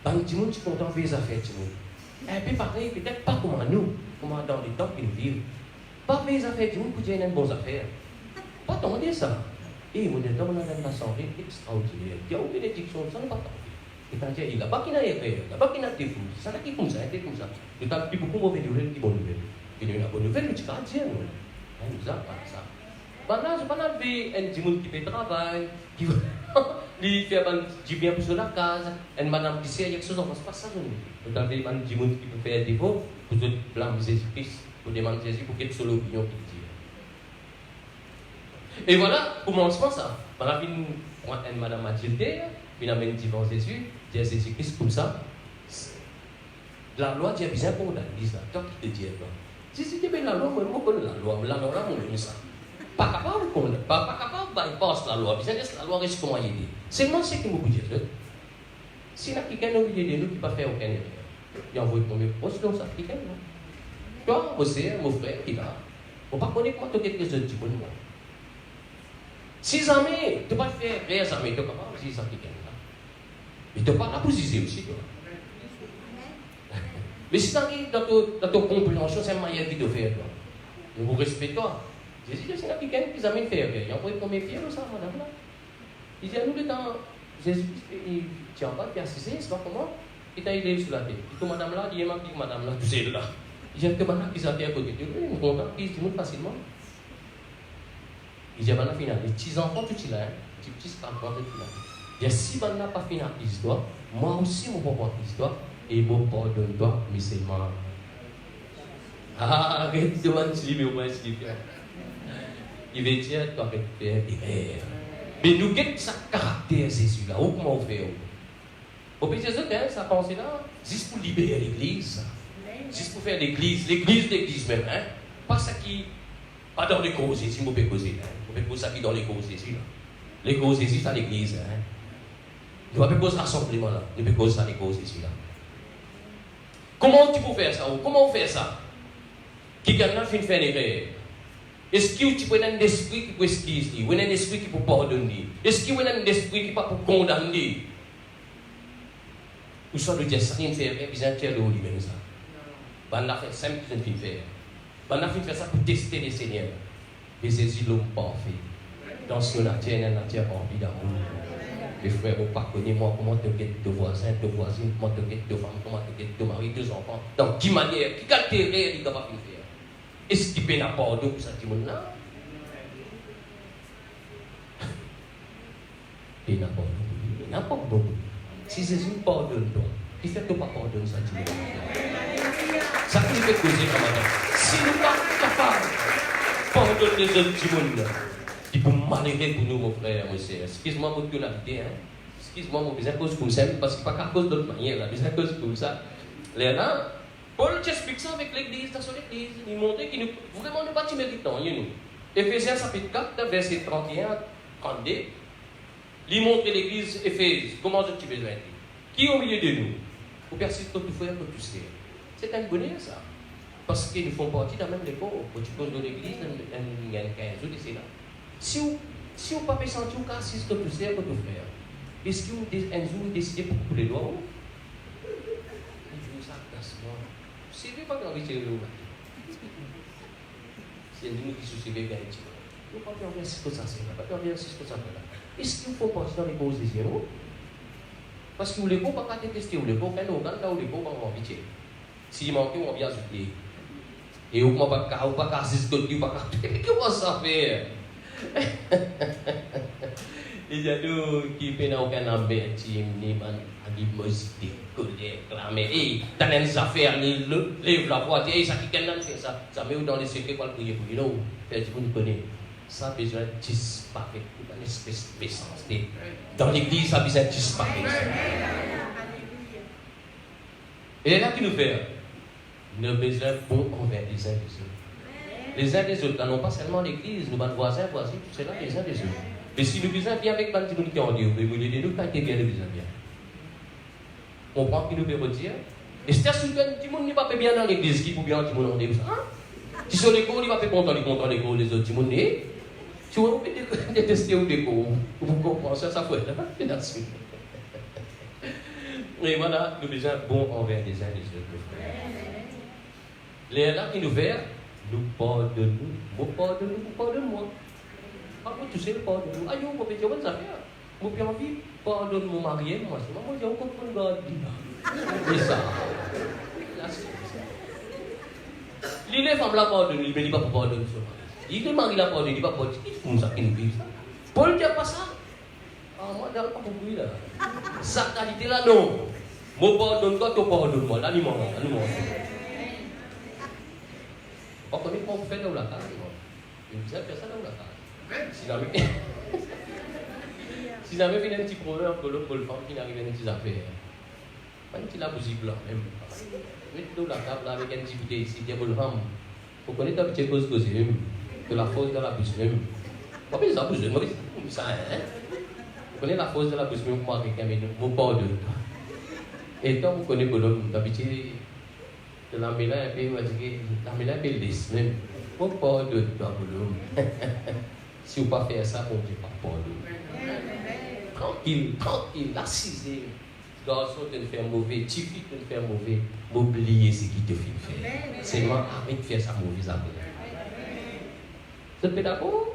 [SPEAKER 4] Dans le monde, je suis content de faire des affaires. Un peu pareil, peut-être pas comme nous, comme dans les temps que nous vivons. Pas faire des affaires du monde pour dire une bonne affaire. Pas attendez ça. Et mon Dieu, on a une assemblée extraordinaire. Il y a une bénédiction, ça n'est pas tant. Et quand il y a pas qui n'a erreur, il n'y a pas qui n'a défaut, ça n'a qui comme ça, comme ça. Nous avons plus beaucoup de mauvaises nouvelles que bonnes nouvelles. Et nous avons une bonne nouvelle, nous disons, Dieu, nous avons pas ça. Maintenant, je ne vais pas vu un petit monde qui fait travail, qui veut faire du bien pour la case, une madame qui sait, il y a quelque chose, on ne passe pas ça. Nous avons un petit monde qui peut faire des défauts, pour blâmer Jésus-Christ, pour demander Jésus pour quelle soit l'opinion qu'il dit. Et voilà, commencement ça. Voilà, une madame Mathilde, puis amène devant Jésus, dit à Jésus-Christ comme ça. La loi dit bien pour la liste, toi qui te dis là. Jésus dit, mais la loi, moi je connais la loi là, moi je ça. Pas capable de connaître, pas capable de bypass la loi, bien la loi reste comment il est. Seulement ce qui me dit. Si la quelqu'un nous dit de nous qui ne peut pas faire aucun erreur, il envoie pour mes proches dans sa quelqu'un. Toi, aussi, mon frère qui est là, on ne peut pas connaître comment tu as quelque chose de bon. Si jamais, tu ne peux pas faire rien, mais tu es capable de dire ça quelqu'un là. Mais tu n'es pas là pour juger aussi, toi. Mais si tu arrives dans ton compréhension, c'est une manière de faire, toi. Je vous respecte, toi. Jésus dit, c'est quelqu'un qui a fait rien. Il a envoyé pour mes pieds, ça, madame là. Il dit à nous, le temps, Jésus, il tient pas, il a assisté, c'est pas comment. Il t'a aidé sur la tête. Il dit, madame là, il m'a dit, madame là, tu sais là. Il dit, madame qui s'est à côté de lui, il me comprend, il se montre facilement. Il dit, maintenant, finalement, les petits enfants, tout là, les petits enfants, tout là. Il dit, si maintenant pas fini l'histoire, moi aussi, je ne peux pas l'histoire, et je pardonne-toi, mais c'est moi. Arrête de mentir, mais au moins, c'est différent. il veut dire que tu as fait erreur. Mais nous, quel caractère c'est celui-là? Comment on fait? Au pays de ça pensée là, juste pour libérer l'église, juste pour faire l'église même, hein? Pas ça qui, pas dans les causes ici, on peut causer, on peut causer ça qui dans les causes ici, les causes ici, c'est à l'église, hein? Nous ne pouvons pas causer rassemblement là, nous pouvons causer ça les causes ici là. Comment tu peux faire ça? Comment on fait ça? Qui quelqu'un fait une erreur? Est-ce que tu peux avoir un esprit qui peut excuser, ou un esprit qui peut pardonner? Est-ce qu'il y a un esprit qui peut condamner? Ou soit le dire ça, il fait bien faire le haut lui-même ça. On a fait simple que je faire. On a fait ça pour tester les seigneurs. Mais Jésus l'homme parfait. Dans ce nature, il y a une nature remplie d'amour. Les frères, vous ne connaissez pas comment te guettes de voisins, de voisines, comment te guettes de femmes, comment te guettes de mari, de enfants. Dans quelle manière, qui caractère il est capable de faire? Est-ce qu'il peut n'a pardon pour ça, là? Il n'a pas pardon. Il n'a pas pardon. Si Jésus pardonne, il fait que pas pardonne ça, tu vois. Ça qui fait causer comme ça. Si nous ne sommes pas capables de pardonner les autres gens, il peut malheurer pour nous, mon frère, mon sœur. Excuse-moi pour la vie, hein. Excuse-moi, mon besoin cause comme ça, parce que pas qu'à cause d'autre manière, là, besoin cause comme ça. Là, Paul t'explique ça avec l'église, dans son église. Il montre qu'il nous, vraiment, nous pas de méritants, nous. Éphésiens chapitre 4, verset 31, 32. Il montre l'église Éphèse, comment tu veux être. Qui est au milieu de nous? Pour persister tout frère, que tu sais. C'est un bonheur, ça. Parce qu'ils font partie de la même école. Quand tu poses dans l'église, il y a 15 jours, c'est là. Si vous ne pouvez pas sentir que assiste tout ça, que tout frère, est-ce que vous un jour décidez pour couper les doigts? Il vous agace-moi. C'est lui pas envie de tirer le matin. C'est nous qui se suivons bien. Nous ne pouvons pas faire ce que ça c'est. Nous ne pouvons pas faire ce que ça fait là. Est-ce qu'il faut partir dans les causes des zéros? Parce que vous ne pouvez pas détester, vous ne pouvez pas faire nos gants, vous ne pouvez pas en pitié. S'il manque, on va bien soutenir. Et vous ne pouvez pas casser ce que vous ne pouvez pas faire. Comment ça fait? Il y a deux qui peuvent aucun embêtement, ni animosité, colère, clamé. Et dans les affaires, ils lèvent la voix, et ça qui quelqu'un fait ça. Ça met dans les secrets pour prier pour lui. Non, vous connaissez. Ça a besoin de disparaître, une espèce de puissance. Dans l'église, ça a besoin de disparaître. Et là, qui nous fait? Nous avons besoin bon envers les uns des autres. Les uns des autres, non pas seulement l'église, nous avons voisins, voisins, tout cela, les uns des autres. Mais si nous besoin bien avec les gens qui ont dit, nous voulons nous quand bien, nous besoin bien. On comprend ce qu'il nous veut dire? Et c'est sûr que tout le monde n'est pas bien dans l'église, qui peut bien tout le monde en dire ça. Si sur l'école, il va faire content l'école, les autres, tout le monde est. Tu vois, vous pouvez détester au déco. Vous comprenez ça, ça faut être là-dessus. Et voilà, nous besoin bon envers les uns les autres. Les là qui nous verrent, nous pardonnons. Vous pardonnez, vous pardonnez-moi. Pas pour toucher le pardonne. Aïe, vous pouvez dire, vous savez, vous pouvez envie, pardonne mon mari, moi, c'est moi, je vous comprends, God. C'est ça. Les femmes la pardonnent, mais il ne va pas pardonner son mari. Il est marié la pardonne, il ne va pas dire, il faut ça qui nous vit ça. Paul ne dit pas ça. Ah, moi, je n'ai pas compris là. Sa qualité là, non. Moi, pardonne, toi, tu pardonnes moi. Là, il m'en va. On connaît pas on fait dans la case. Il vous a fait ça dans la case. Si jamais il y a un petit problème pour le femme qui n'arrive à une petite affaire, même si la bougie blanc, même. Mettez-nous la table avec un petit bouteille ici, il y a le femme. Vous connaissez ta petite cause même. Que la force dans la bouche même. Moi, je ne sais pas ça, hein? Vous connaissez la force de la bouche même, moi, avec un mot pardonne. Et quand vous connaissez l'homme, d'habitude, de la mélange un peu, la mélange un peu lisse même. Vous pardonne, l'homme. Si vous ne pas faire ça, on ne dit pas pardonne. Tranquille, assisez. Garçon de faire mauvais, petite fille de faire mauvais, oubliez ce qui te fait faire. C'est moi, arrête de faire ça mauvais après. Vous êtes d'accord?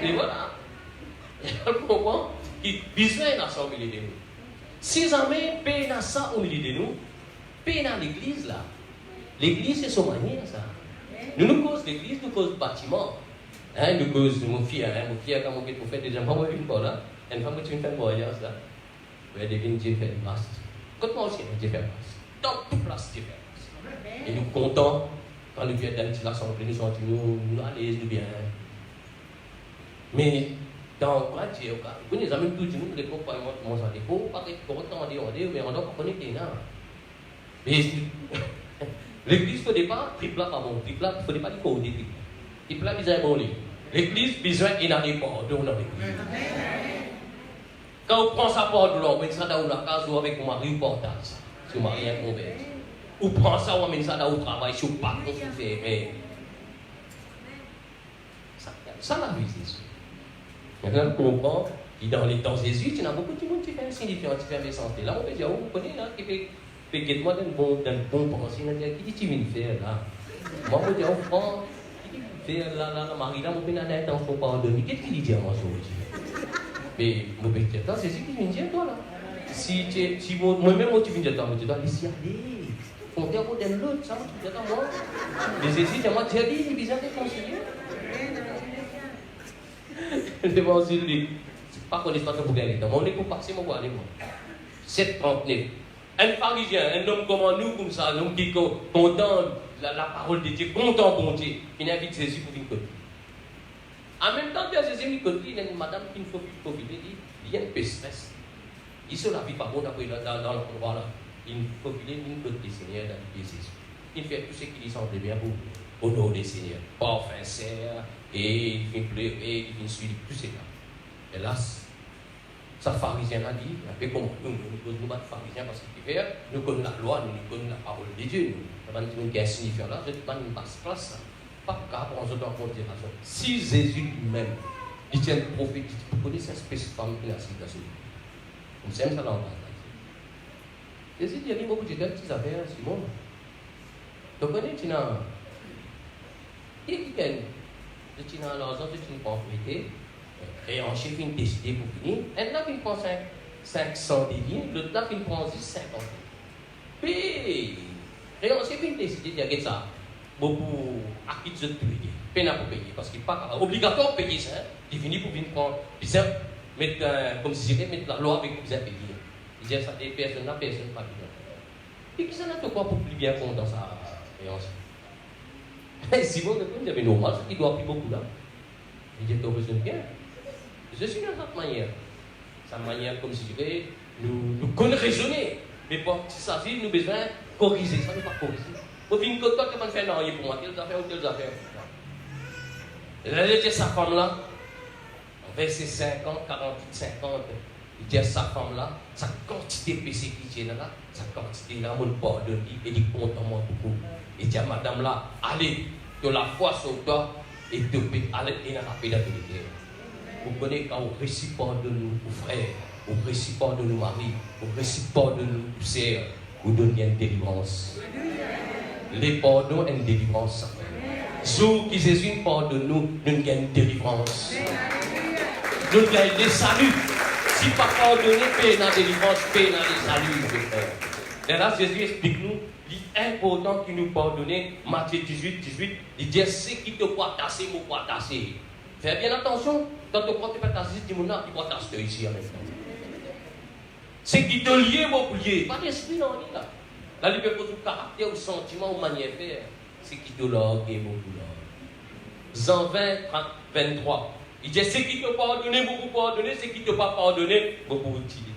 [SPEAKER 4] Et voilà. Vous comprenez? Il besoin de ça au milieu de nous. Si jamais paye dans ça au milieu de nous, paye dans l'église là. L'église c'est son manière ça. Nous causons l'église, nous causons le bâtiment. Nous causons mon fils, quand on fait des gens, moi je viens par là. Une femme qui fait un voyage là. Elle devine Dieu fait place. Quand moi aussi, Dieu fait place. Dans toute place, Dieu fait place. Et nous comptons, quand nous viens dans l'assemblée, nous sommes nous à l'aise, nous bien. Mais dans le quartier, vous les amis tout le monde, les compagnons, comment ça dépend, pas que pour autant mais on doit pas connecter là. Mais l'église au départ, triple pas bon, triple il faut pas dire qu'on dit triple là besoin bon l'église besoin il a des pardon dans l'église. Quand on prend sa part de l'homme, on met ça dans la case ou avec mon mari ou portage, si mon mari est converti. Ou prend ça ou met ça dans le travail, si on pas qu'on se fait, mais ça la vie c'est ça. Maintenant, on comprend que dans les temps de Jésus, il y a beaucoup de monde qui fait insignifiant, qui fait mes santé. Là, on peut dire, vous connaissez, là, qui fait moi d'un bon pensée, qui dit, tu viens faire là. Moi, on dit, on prend, qui dit, faire là, Marie, là, on peut aller dans son pardonner. Qu'est-ce qu'il dit à moi, ça? Mais, mon petit, c'est Jésus qui vient dire, toi, là. Si moi-même, tu viens dire, toi, tu dois laisser aller. On dit, on donne l'autre, ça, tu dis à moi. Mais Jésus, tu m'as dit, il est bizarre de conseiller. C'est pas qu'on est pas pour gagner, mais on est pour passer mon aller. 7:39. Un pharisien, un homme comme nous, comme ça, un homme qui content la parole de Dieu, content bon Dieu, qui invite Jésus pour une côté. En même temps, Jésus me dit, il y a une madame qui ne faut plus profiter, il y a un peu stress. Il se la vie pas bon d'après dans l'endroit là. Il faut filer une côté du Seigneur dans le Jésus. Il fait tout ce qui lui semble bien pour honorer le Seigneur. Parfum, serre. Et il vient pleurer, il vient suivre tout cela. Hélas, sa pharisien a dit, un peu comme nous pas de pharisien parce qu'il fait, nous connaissons la loi, nous connaissons la parole de Dieu. Nous avons dit qu'il signifiant là, je ne sais pas une passe-place. Pas grave, on se doit compter raison. Si Jésus lui-même, il tient le prophète, vous connaissez un spécifique femme qui a cité ça. On sait ça dans le Jésus dit, il y a beaucoup de petites affaires, Simon. Tu connais, tu n'as. Tu n'as l'argent, tu n'as pas prêté. Et en chef, il décidé pour finir. Un là, il prend 500 millions, l'autre là, il prend 50. Puis, et en chef, il décidé de dire ça. Beaucoup à qui tu payer. Peine à payer. Parce qu'il n'est pas obligatoire de payer ça. Il finit pour venir prendre. Puis ça, comme si c'était mettre la loi avec vous payer. Il dit ça, des personnes là, personne pas bien. Et qui ça n'a pas quoi pour plus bien compte dans sa créance. Si vous avez normal, c'est qu'il doit appuyer beaucoup là. Il dit, tu as besoin de bien. Je suis de cette manière. Sa manière, comme si je dirais, nous connaissons raisonner. Mais pour ça, nous avons besoin de corriger. Ça ne pas corriger. Au fin de compte, tu vas faire rien pour moi, telles affaires ou telles affaires. Elle a dit sa femme là, verset 50, 48, 50. Il dit à sa femme là, sa quantité de péché qui est là, sa quantité là, mon pardon, il dit content-moi beaucoup. Il dit à madame là, allez, de la foi sur toi, et de aller dans la paix de la terre. Vous connaissez quand on récit de nous, frères, on récit de nous, maris, on récit de nous, sœurs, vous donnez une délivrance. Les pardons et une délivrance. Jour qui Jésus pardonne nous, nous gagnons une délivrance. Nous gagnons des saluts. Si pas pardonner, paix dans la délivrance, paix dans les saluts, mes frères. Et là, Jésus explique-nous, il est important qu'il nous pardonne. Matthieu 18, 18, il dit, ce qui te croit tasser, me croit tasser. Fais bien attention, quand tu crois que tu peux tasser, dis-moi, tu crois tasser ici en même temps. Ce qui te lie, me plier. Pas d'esprit dans lui là. La liberté pour tout caractère ou sentiment ou manière de faire, c'est qui te l'orgue et beaucoup l'orgue. Jean 20, 23. Il dit, ce qui te pardonne, beaucoup pardonner, ce qui ne te pas pardonner, beaucoup utiliser.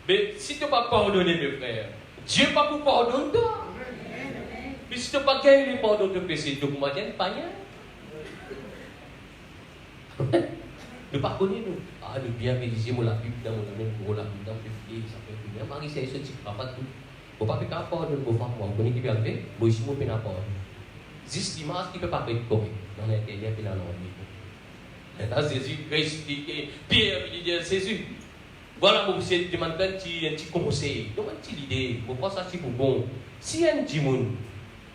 [SPEAKER 4] Mais si tu ne pas pardonner, mes frères, Dieu pas pour pardonner toi. Puis si tu n'as pas gagné le pardon de péché, tu ne m'as pas rien. Ne pas connaître nous. Ah, le bien réalisé, moi la Bible dans mon domaine, pour la Bible dans le pied, ça fait bien. Marie, c'est ce type, pas tout. Faut pas faire pardon pour femme, moi, on connaît qui peut arriver, moi ici, moi, je peux pas pardonner. Juste l'image qui ne peut pas être correct dans l'intérieur et dans l'envie. Et là, Jésus va expliquer, Pierre, il dit, Jésus, voilà, vous vous demandez un petit conseil, donc une petite idée, vous pensez ça, c'est pour bon. Si un petit monde,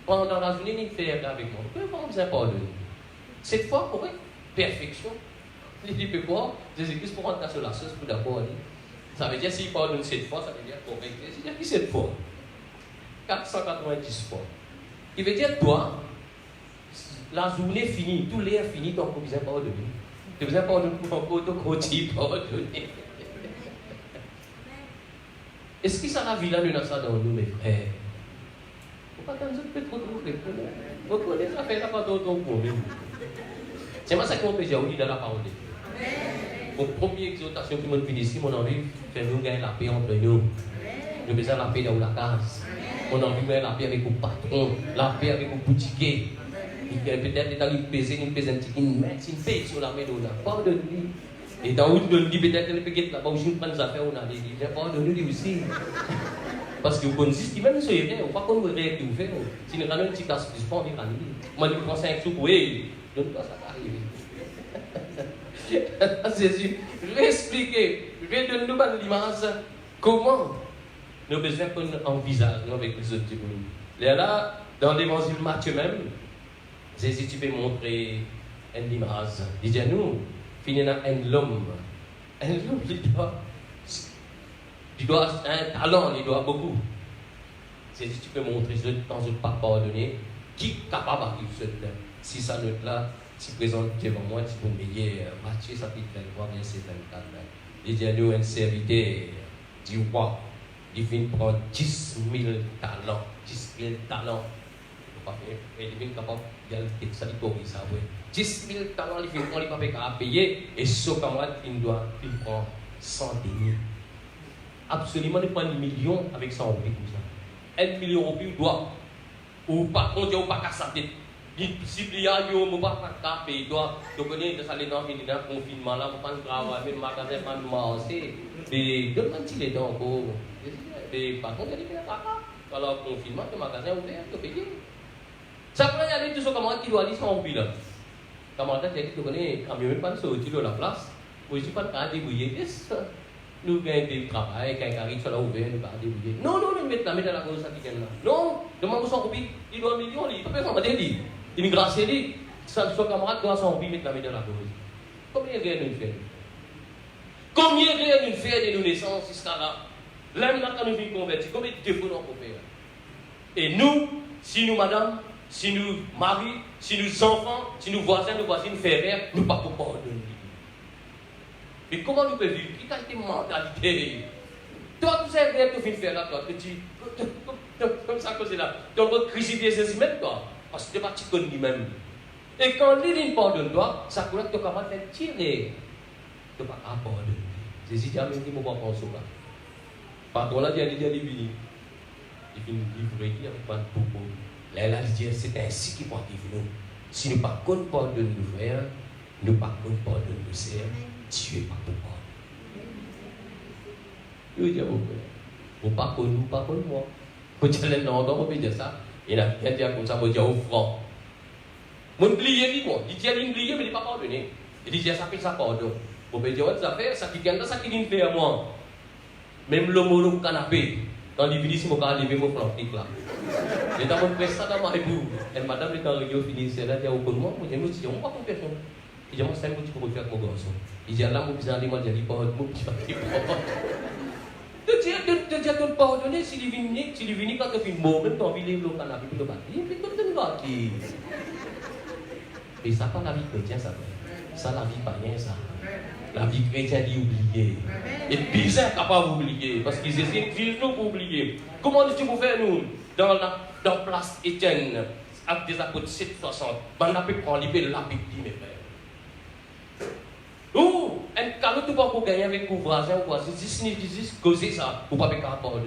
[SPEAKER 4] pendant la journée, il fait avec moi, vous pouvez vous pardonner. Cette fois, pour perfection, il dit, peut voir, Jésus-Christ pour rentrer sur la sauce, pour d'accord, ça veut dire, s'il pardonne cette fois, ça veut dire correct. C'est-à-dire que cette fois, 490 fois. Il veut dire, toi, la journée finie, tout l'air fini, donc vous besoin pardonner. Tu besoin pardonner pour encore te continuer pardonner. Est-ce que ça la vie là, nous avons ça dans nous, mes frères? Vous ne pouvez pas trop trouver pour nous. Vous connaissez ça fait là pas d'autres pour nous. C'est moi ça qu'on peut dire, oui, dans la parole de Dieu. Mon première exhortation qui m'a fini ici, mon envie, c'est nous gagner la paix entre nous. Nous besoin la paix dans la case. On a envie de gagner la paix avec le patron, la paix avec le boutiquier. Peut-être dans une peser, une paix sur la main de l'autre. Pardonne-lui. Et dans où nous dit peut-être que peut-être là-bas où je prends des affaires, on a dit, pardonne-lui aussi. Parce que vous connaissez, même si vous ne pas qu'on vous réagit, vous faites. Si nous avons une petite tasse de sport, moi je prends 5 sous pour oui, donne-toi ça arrive. Jésus, je vais expliquer, je vais donner une image comment nous avons besoin qu'on envisage avec les autres. Là, dans l'évangile Matthieu même, Jésus, tu peux montrer une image. Il dit à nous, finir un homme. Un homme, il doit un talent, il doit beaucoup. Jésus, tu peux montrer dans un pas pardonné, qui est capable de faire ça. Si ça note là, si présente devant moi, tu peux m'aider. Matthieu, chapitre 23, verset 24. Il dit à nous, un serviteur du roi, il vient prendre 10 000 talents. 10 000 talents. Il est capable de faire ça, ça. 10 000 talents, il vient prendre, il ne peut pas payer. Et ce camarade, il doit prendre 100 deniers. Absolument, il prend 1 million avec 100 roupies comme ça. 1 million de roupies, il doit. Ou pas compter, ou pas casser sa tête. Si il y a un peu de pays, il doit donner de aller dans le confinement, là, pour pas travailler, le magasin, pas manger. Et donne-moi un petit les dents encore. Et par contre, il y a des papas. Alors, le confinement, le magasin ouvert, tu payes. Ça peut y aller tout ce camarade qui doit aller sans roupies là. Camarade, tu connais, quand même pas de sortir de la place, pour ne pas débrouiller. Nous gagnons du travail, quand il arrive sur la ouvert, nous ne pas débrouiller. Non, non, nous mettons la cause ça qui est là. Non, demande son roupies, il doit 1 million, il ne peut pas dire. L'immigration, son camarade doit s'en mettre dans la cause. Combien de rien nous fait? Combien de rien nous fait de nos naissances jusqu'à là? L'homme là, quand nous venons convertir, combien de défauts nous avons fait? Et nous, si nous, madame, si nous, mari, si nous, enfants, si nous, voisins, nos voisines, frères, nous ne pouvons pas pardonner. Mais comment nous pouvons vivre? Quelle est ta mentalité? Toi, tu sais bien que tu viens faire là, toi, comme ça, comme c'est là. Tu vas crucifier Jésus même, toi. Parce que tu n'es pas petit lui-même. Et quand l'île pardonne-toi, ça pourrait être capable de tirer. Tu ne vas pas pardonner. Jésus dit, dit, mon bon penser là. Par contre, là, il y a des vini. Il finit de livrer avec un propos. Là, il dit, c'est ainsi qu'il faut vivre nous. Si nous ne pas pardonner nos frères, nous ne pas pardonner nos sœurs, Dieu n'est pas pour pardonner. Il dit, vous ne pas pour nous, pas pour moi. Vous dites, non, on peut dire ça. Il a bien dit comme ça, vous dites, offrant. Mon oublié, moi. Il dit, il oublié, mais il n'est pas pardonné. Il dit, ça fait ça pardon. Vous pouvez dire, ça fait, ça qui gagne, ça qui vient faire moi. Même le mot au canapé, quand il finit, si je vais lever mon flanc là. Et dans mon presse, ça dans ma épouse. Et madame, quand le réunion finit, c'est là, il y a au monde, moi, je me dis, on ne va pas faire ça. Il dit, moi, c'est un petit peu faire avec mon garçon. Il dit, là, mon petit aller, moi, je dis, pas, mon petit de Dieu te pardonner s'il est venu quand tu es mort, même quand il est au canapé, il est venu. Et ça, pas la vie chrétienne, ça. Ça, la vie païenne, ça. La vie chrétienne, il oublier. Et bizarre capable d'oublier, parce qu'ils essaient nous pour oublier. Comment est-ce que vous faites, nous, dans la place Étienne, avec des apôtres 760, on a pu prendre l'épée la Bible, mes frères. Ou, un cadeau tout pas pour gagner avec vos voisins ou voisins, si vous causez ça, vous ne pouvez pas pardonner.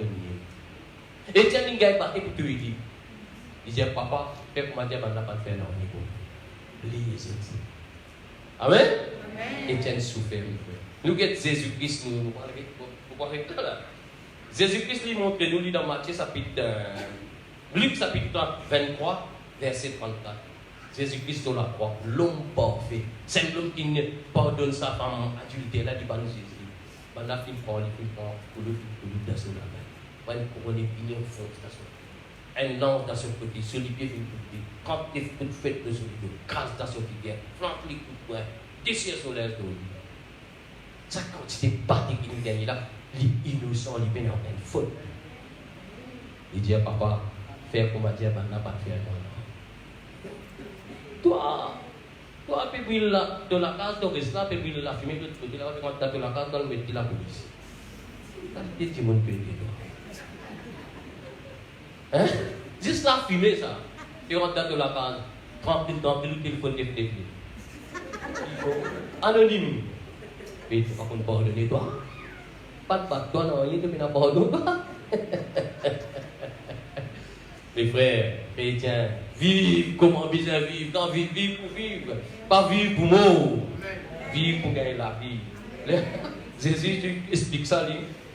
[SPEAKER 4] Étienne, il gagne pas pour tout dire. Il dit, papa, fais comme Dieu n'a pas fait non, Nico. Lisez. Amen? Étienne souffert, mes frères. Nous, Jésus-Christ, nous parlons là. Jésus-Christ lui montre nous dans Matthieu chapitre Luc chapitre 23, verset 34. Jésus-Christ sur la croix, l'homme parfait. C'est l'homme qui ne pardonne sa femme adultère, là, du ban Jésus. Ben là, il prend pour le dans son main. Ben, il couronne épineux au fond de son. Un ange dans son côté, sur les pieds d'une côté. Quand il fait de fête de son côté, grâce dans son pied, flanque les coups de poing, déchire son lèvre de lui. Ça, quand il était battu qui nous gagne là, l'innocent, il est en pleine faute. Il dit à papa, faire comme Dieu n'a pas fait non. Toi, tu peux brûler de la case, tu restes là, tu peux brûler la fumée, tu peux là, tu peux de la case, tu peux la police. C'est ce que tu peux dire. Hein? Juste la fumée, ça. Tu rentres dans la case, tranquille, le téléphone, anonyme. Mais tu vas pas pardonner toi. Pas de battre toi, non, il te met dans pardon. Mes frères, chrétiens, vivre comment bien vivre. Non, vivre pour vivre. Pas vivre pour mourir. Vivre pour gagner la vie. Jésus explique ça,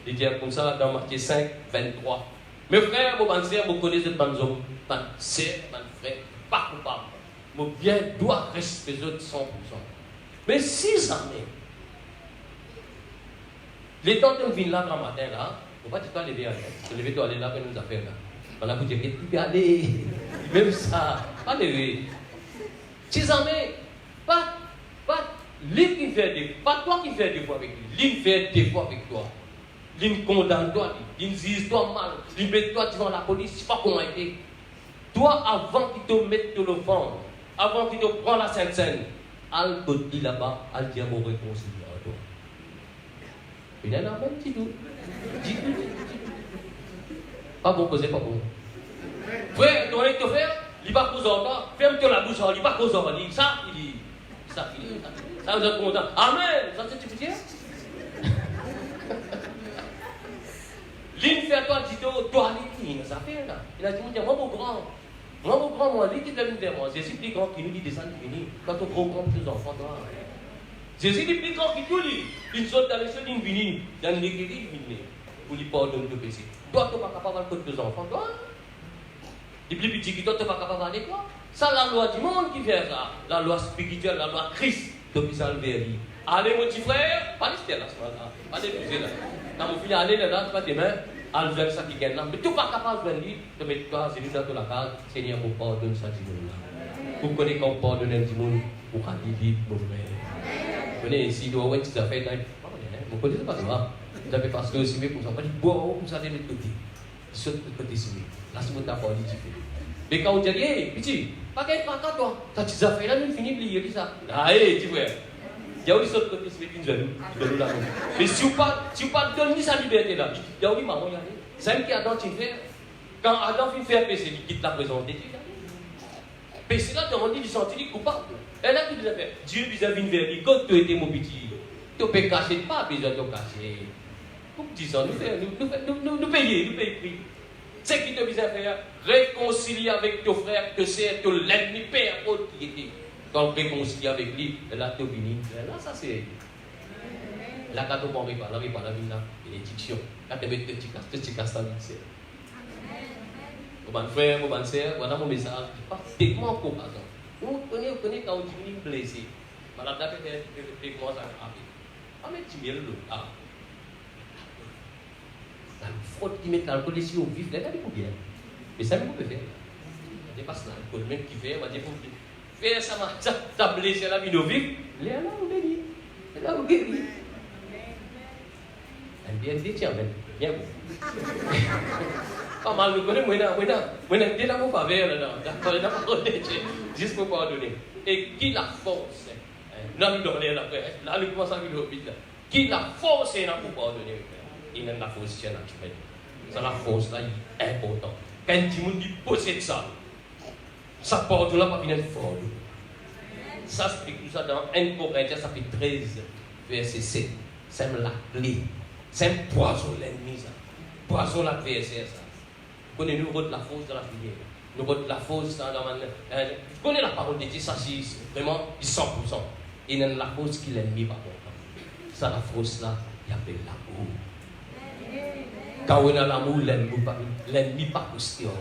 [SPEAKER 4] il dit comme ça dans Matthieu 5, 23. Mes frères, mon sœur, vous connaissez les hommes, mon sœur, mon frère, pas coupable. Mon bien doit respecter les autres 100%. Mais si jamais, les temps de venir là grand matin, là, il ne faut pas te lever à l'aise. Tu lever toi aller là, pour nous affaires là. On a vous dire que tu peux aller. Même ça, pas lever. Si jamais, pas, lui qui fait des, pas toi qui fais des fois avec lui, lui fait des fois avec toi. Lui condamne toi, lui dit toi mal, lui met toi devant la police, je sais pas comment il est. Toi, avant qu'il te mette de l'offense, avant qu'il te prenne la Sainte Seine, al te dit là-bas, al dire mon réconcilier à toi. Il est là, même petit tout. Pas bon, causez pas bon. Frère, tu vas te faire, il va causer encore, ferme-toi la bouche, il va causer encore, ça, il dit, ça, ça vous êtes content. Amen, ça c'est tu veux dire? L'une fait toi, toi, il ça fait là. Il a dit, moi, mon grand, moi, lui qui te vient vers moi. Jésus plus grand qui nous dit descendre venir. Quand on prend compte tes enfants, toi. Jésus dit plus grand qui tout dit. Une saute dans les cieux, il vient, dans l'église, il vient. Pour lui pardonner le péché. Toi, tu n'es pas capable de tes enfants, toi. Les plus petits qui toi, tu n'es pas capable d'aller, toi. Ça, la loi du monde qui fait ça. La loi spirituelle, la loi Christ. Donc, il s'en vers lui. Allez, mon petit frère, pas de là, ce matin. Pas d'épuiser là. Quand mon fils allez là, tu vas demain, à faire ça qui gagne là. Mais tu n'es pas capable de venir, de mettre toi, c'est lui dans la case, Seigneur, pour pardonner ça du monde là. Vous connaissez qu'on pardonne du monde pour aller vite, mon frère. Vous connaissez ici, vous voyez, tu as fait, vous ne connaissez pas ça. Vous avez parce que aussi, pour ça, pas dit, bon, vous allez de l'autre côté. Ils sont de l'autre côté, c'est là, c'est mon tapon, il dit. Mais quand on dit, hé, petit, pas qu'elle pas qu'à toi, tu as des affaires là, nous finissons de lire ça. Ah, hé, tu vois. Il y a aussi l'autre côté, c'est une veine, de là. Mais si vous ne pas donner sa liberté là, il y a oui, maman, il y a c'est qui Adam tu fais. Quand Adam fait faire péché, il quitte la présence de Dieu. Péché là, on dit, il sentit coupable. Et là, tu disais, Dieu vis-à-vis de lui, quand tu étais mon petit, tu ne peux cacher, pas besoin de cacher. Pour 10 ans, nous payons prix. C'est qui te vise à faire, réconcilier avec ton frère, que c'est l'ennemi père autre qui était. Quand on réconcilie avec lui, là, tu viens. Là, ça c'est. Là, quand on ne parle pas, la vie là, bénédiction. Quand tu mets tu casses ta vie. Mon frère, mon sœur, voilà mon message. Pratiquement compassion. Vous connaissez quand on dit blessé. Malade là, peut-être commence à frapper. Ah, mais tu mets le lot. Ah. La faute qui met l'alcool ici au vif, là, il faut bien. Mais ça, vous pouvez faire. Il dépasse l'alcool, même qui fait, on va dire, faire ça blessé la vie au vif. Là, on guérit. Là, on guérit. Bien dit, tiens, bien bon. Pas mal, nous connaissons, moi, dès là, mon faveur, là, juste pour pardonner. Et qui la force? Là, nous donnons là, nous commençons à vivre l'hôpital. Qui la force pour pardonner? Il y a la force naturelle. Ça, la force là, est importante. Quand tu me dis possède ça, ça pardonne là, pas venir fort. Ça explique tout ça dans 1 Corinthiens, ça fait 13, verset 7. C'est la clé. C'est un poison l'ennemi, ça. Poison l'adversaire, ça. Vous connaissez, nous vote la force dans la filière. Nous vote la force dans la manière. Vous connaissez la parole de Dieu, ça, c'est vraiment 100%. Il y a la force qui l'ennemi va comprendre. Ça, la force là, il y a de l'amour. Quand on a l'amour, l'ennemi pas question.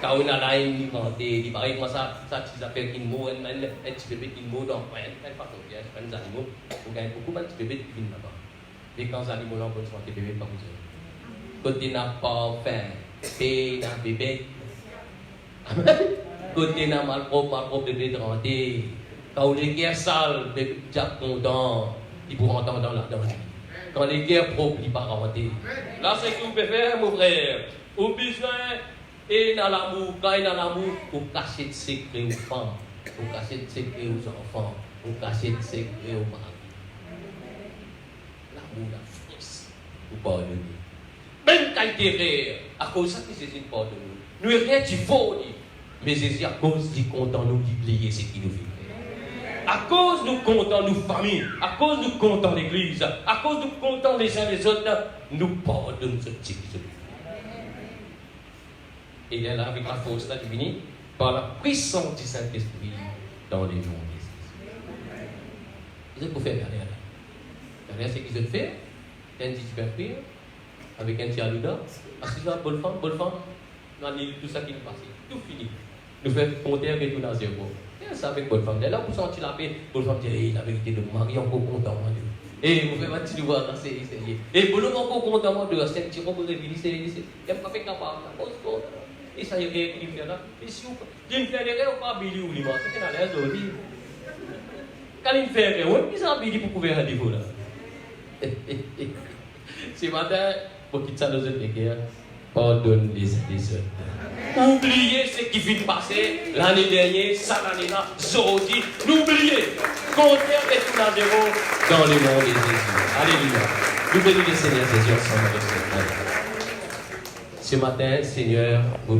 [SPEAKER 4] Quand on a la haine, il va il va dire, ça, tu appelles qu'il mot, un petit bébé qui mot dans le coin, il ne pas confiance, il y a des animaux, on gagne beaucoup de petits bébés qui viennent là-bas. Et quand les animaux là, on peut se faire des bébés pas besoin. Quand tu n'as pas faim, tu n'as bébé. Quand tu n'as mal propre, bébé de rentrer. Quand les guerres sales, bébé déjà content, il pourra entendre dans la vie. Quand les guerres propres, il ne va pas rentrer. Là, c'est ce que vous pouvez faire, mon frère. Au besoin, et dans l'amour, quand il y a l'amour, pour cacher de secrets aux femmes, pour cacher de secrets aux enfants, pour cacher de secrets aux maris. L'amour, la force, pour pardonner. Même quand il est à cause de ça que Jésus nous pardonne. Nous rien du faux, mais Jésus, à cause du content, nous oublier ce qu'il nous fait.
[SPEAKER 1] à cause nous comptons nos familles, à cause nous comptons l'église, à cause nous comptons les uns les autres, nous pardonnons ce petit. Et il est là avec la force là divine, par la puissance du Saint-Esprit dans les noms de Jésus. Vous êtes pour faire derrière là. Derrière ce qu'ils ont fait, un petit super prière, avec un petit alouda, assis là, bonne femme, nous avons tout ça qui nous passe, tout fini. Nous faisons compter avec tout dans zéro. Et ça avec bonne femme. Là, vous sentez la paix, bonne femme dit, la vérité de mari, encore content. Et vous faites un petit devoir dans ces. Et pour nous, encore content, de c'est un petit robot de vie, il n'y a pas fait capable. Et ça y est, il fait là. Et si vous faites des rêves, pas Billy ou Liban, c'est qu'il a l'air de dire. Quand il fait des rêves, il s'en Billy pour couvrir un niveau là. Ce matin, pour quitter ça dans une guerre, pardonne les autres. Oubliez ce qui vient de passer l'année dernière, ça l'année là, Zorodi. N'oubliez, comptez avec tout à zéro dans le nom de Jésus. Alléluia. Nous bénissons le Seigneur Jésus ensemble de ce matin. Ce matin, Seigneur, vous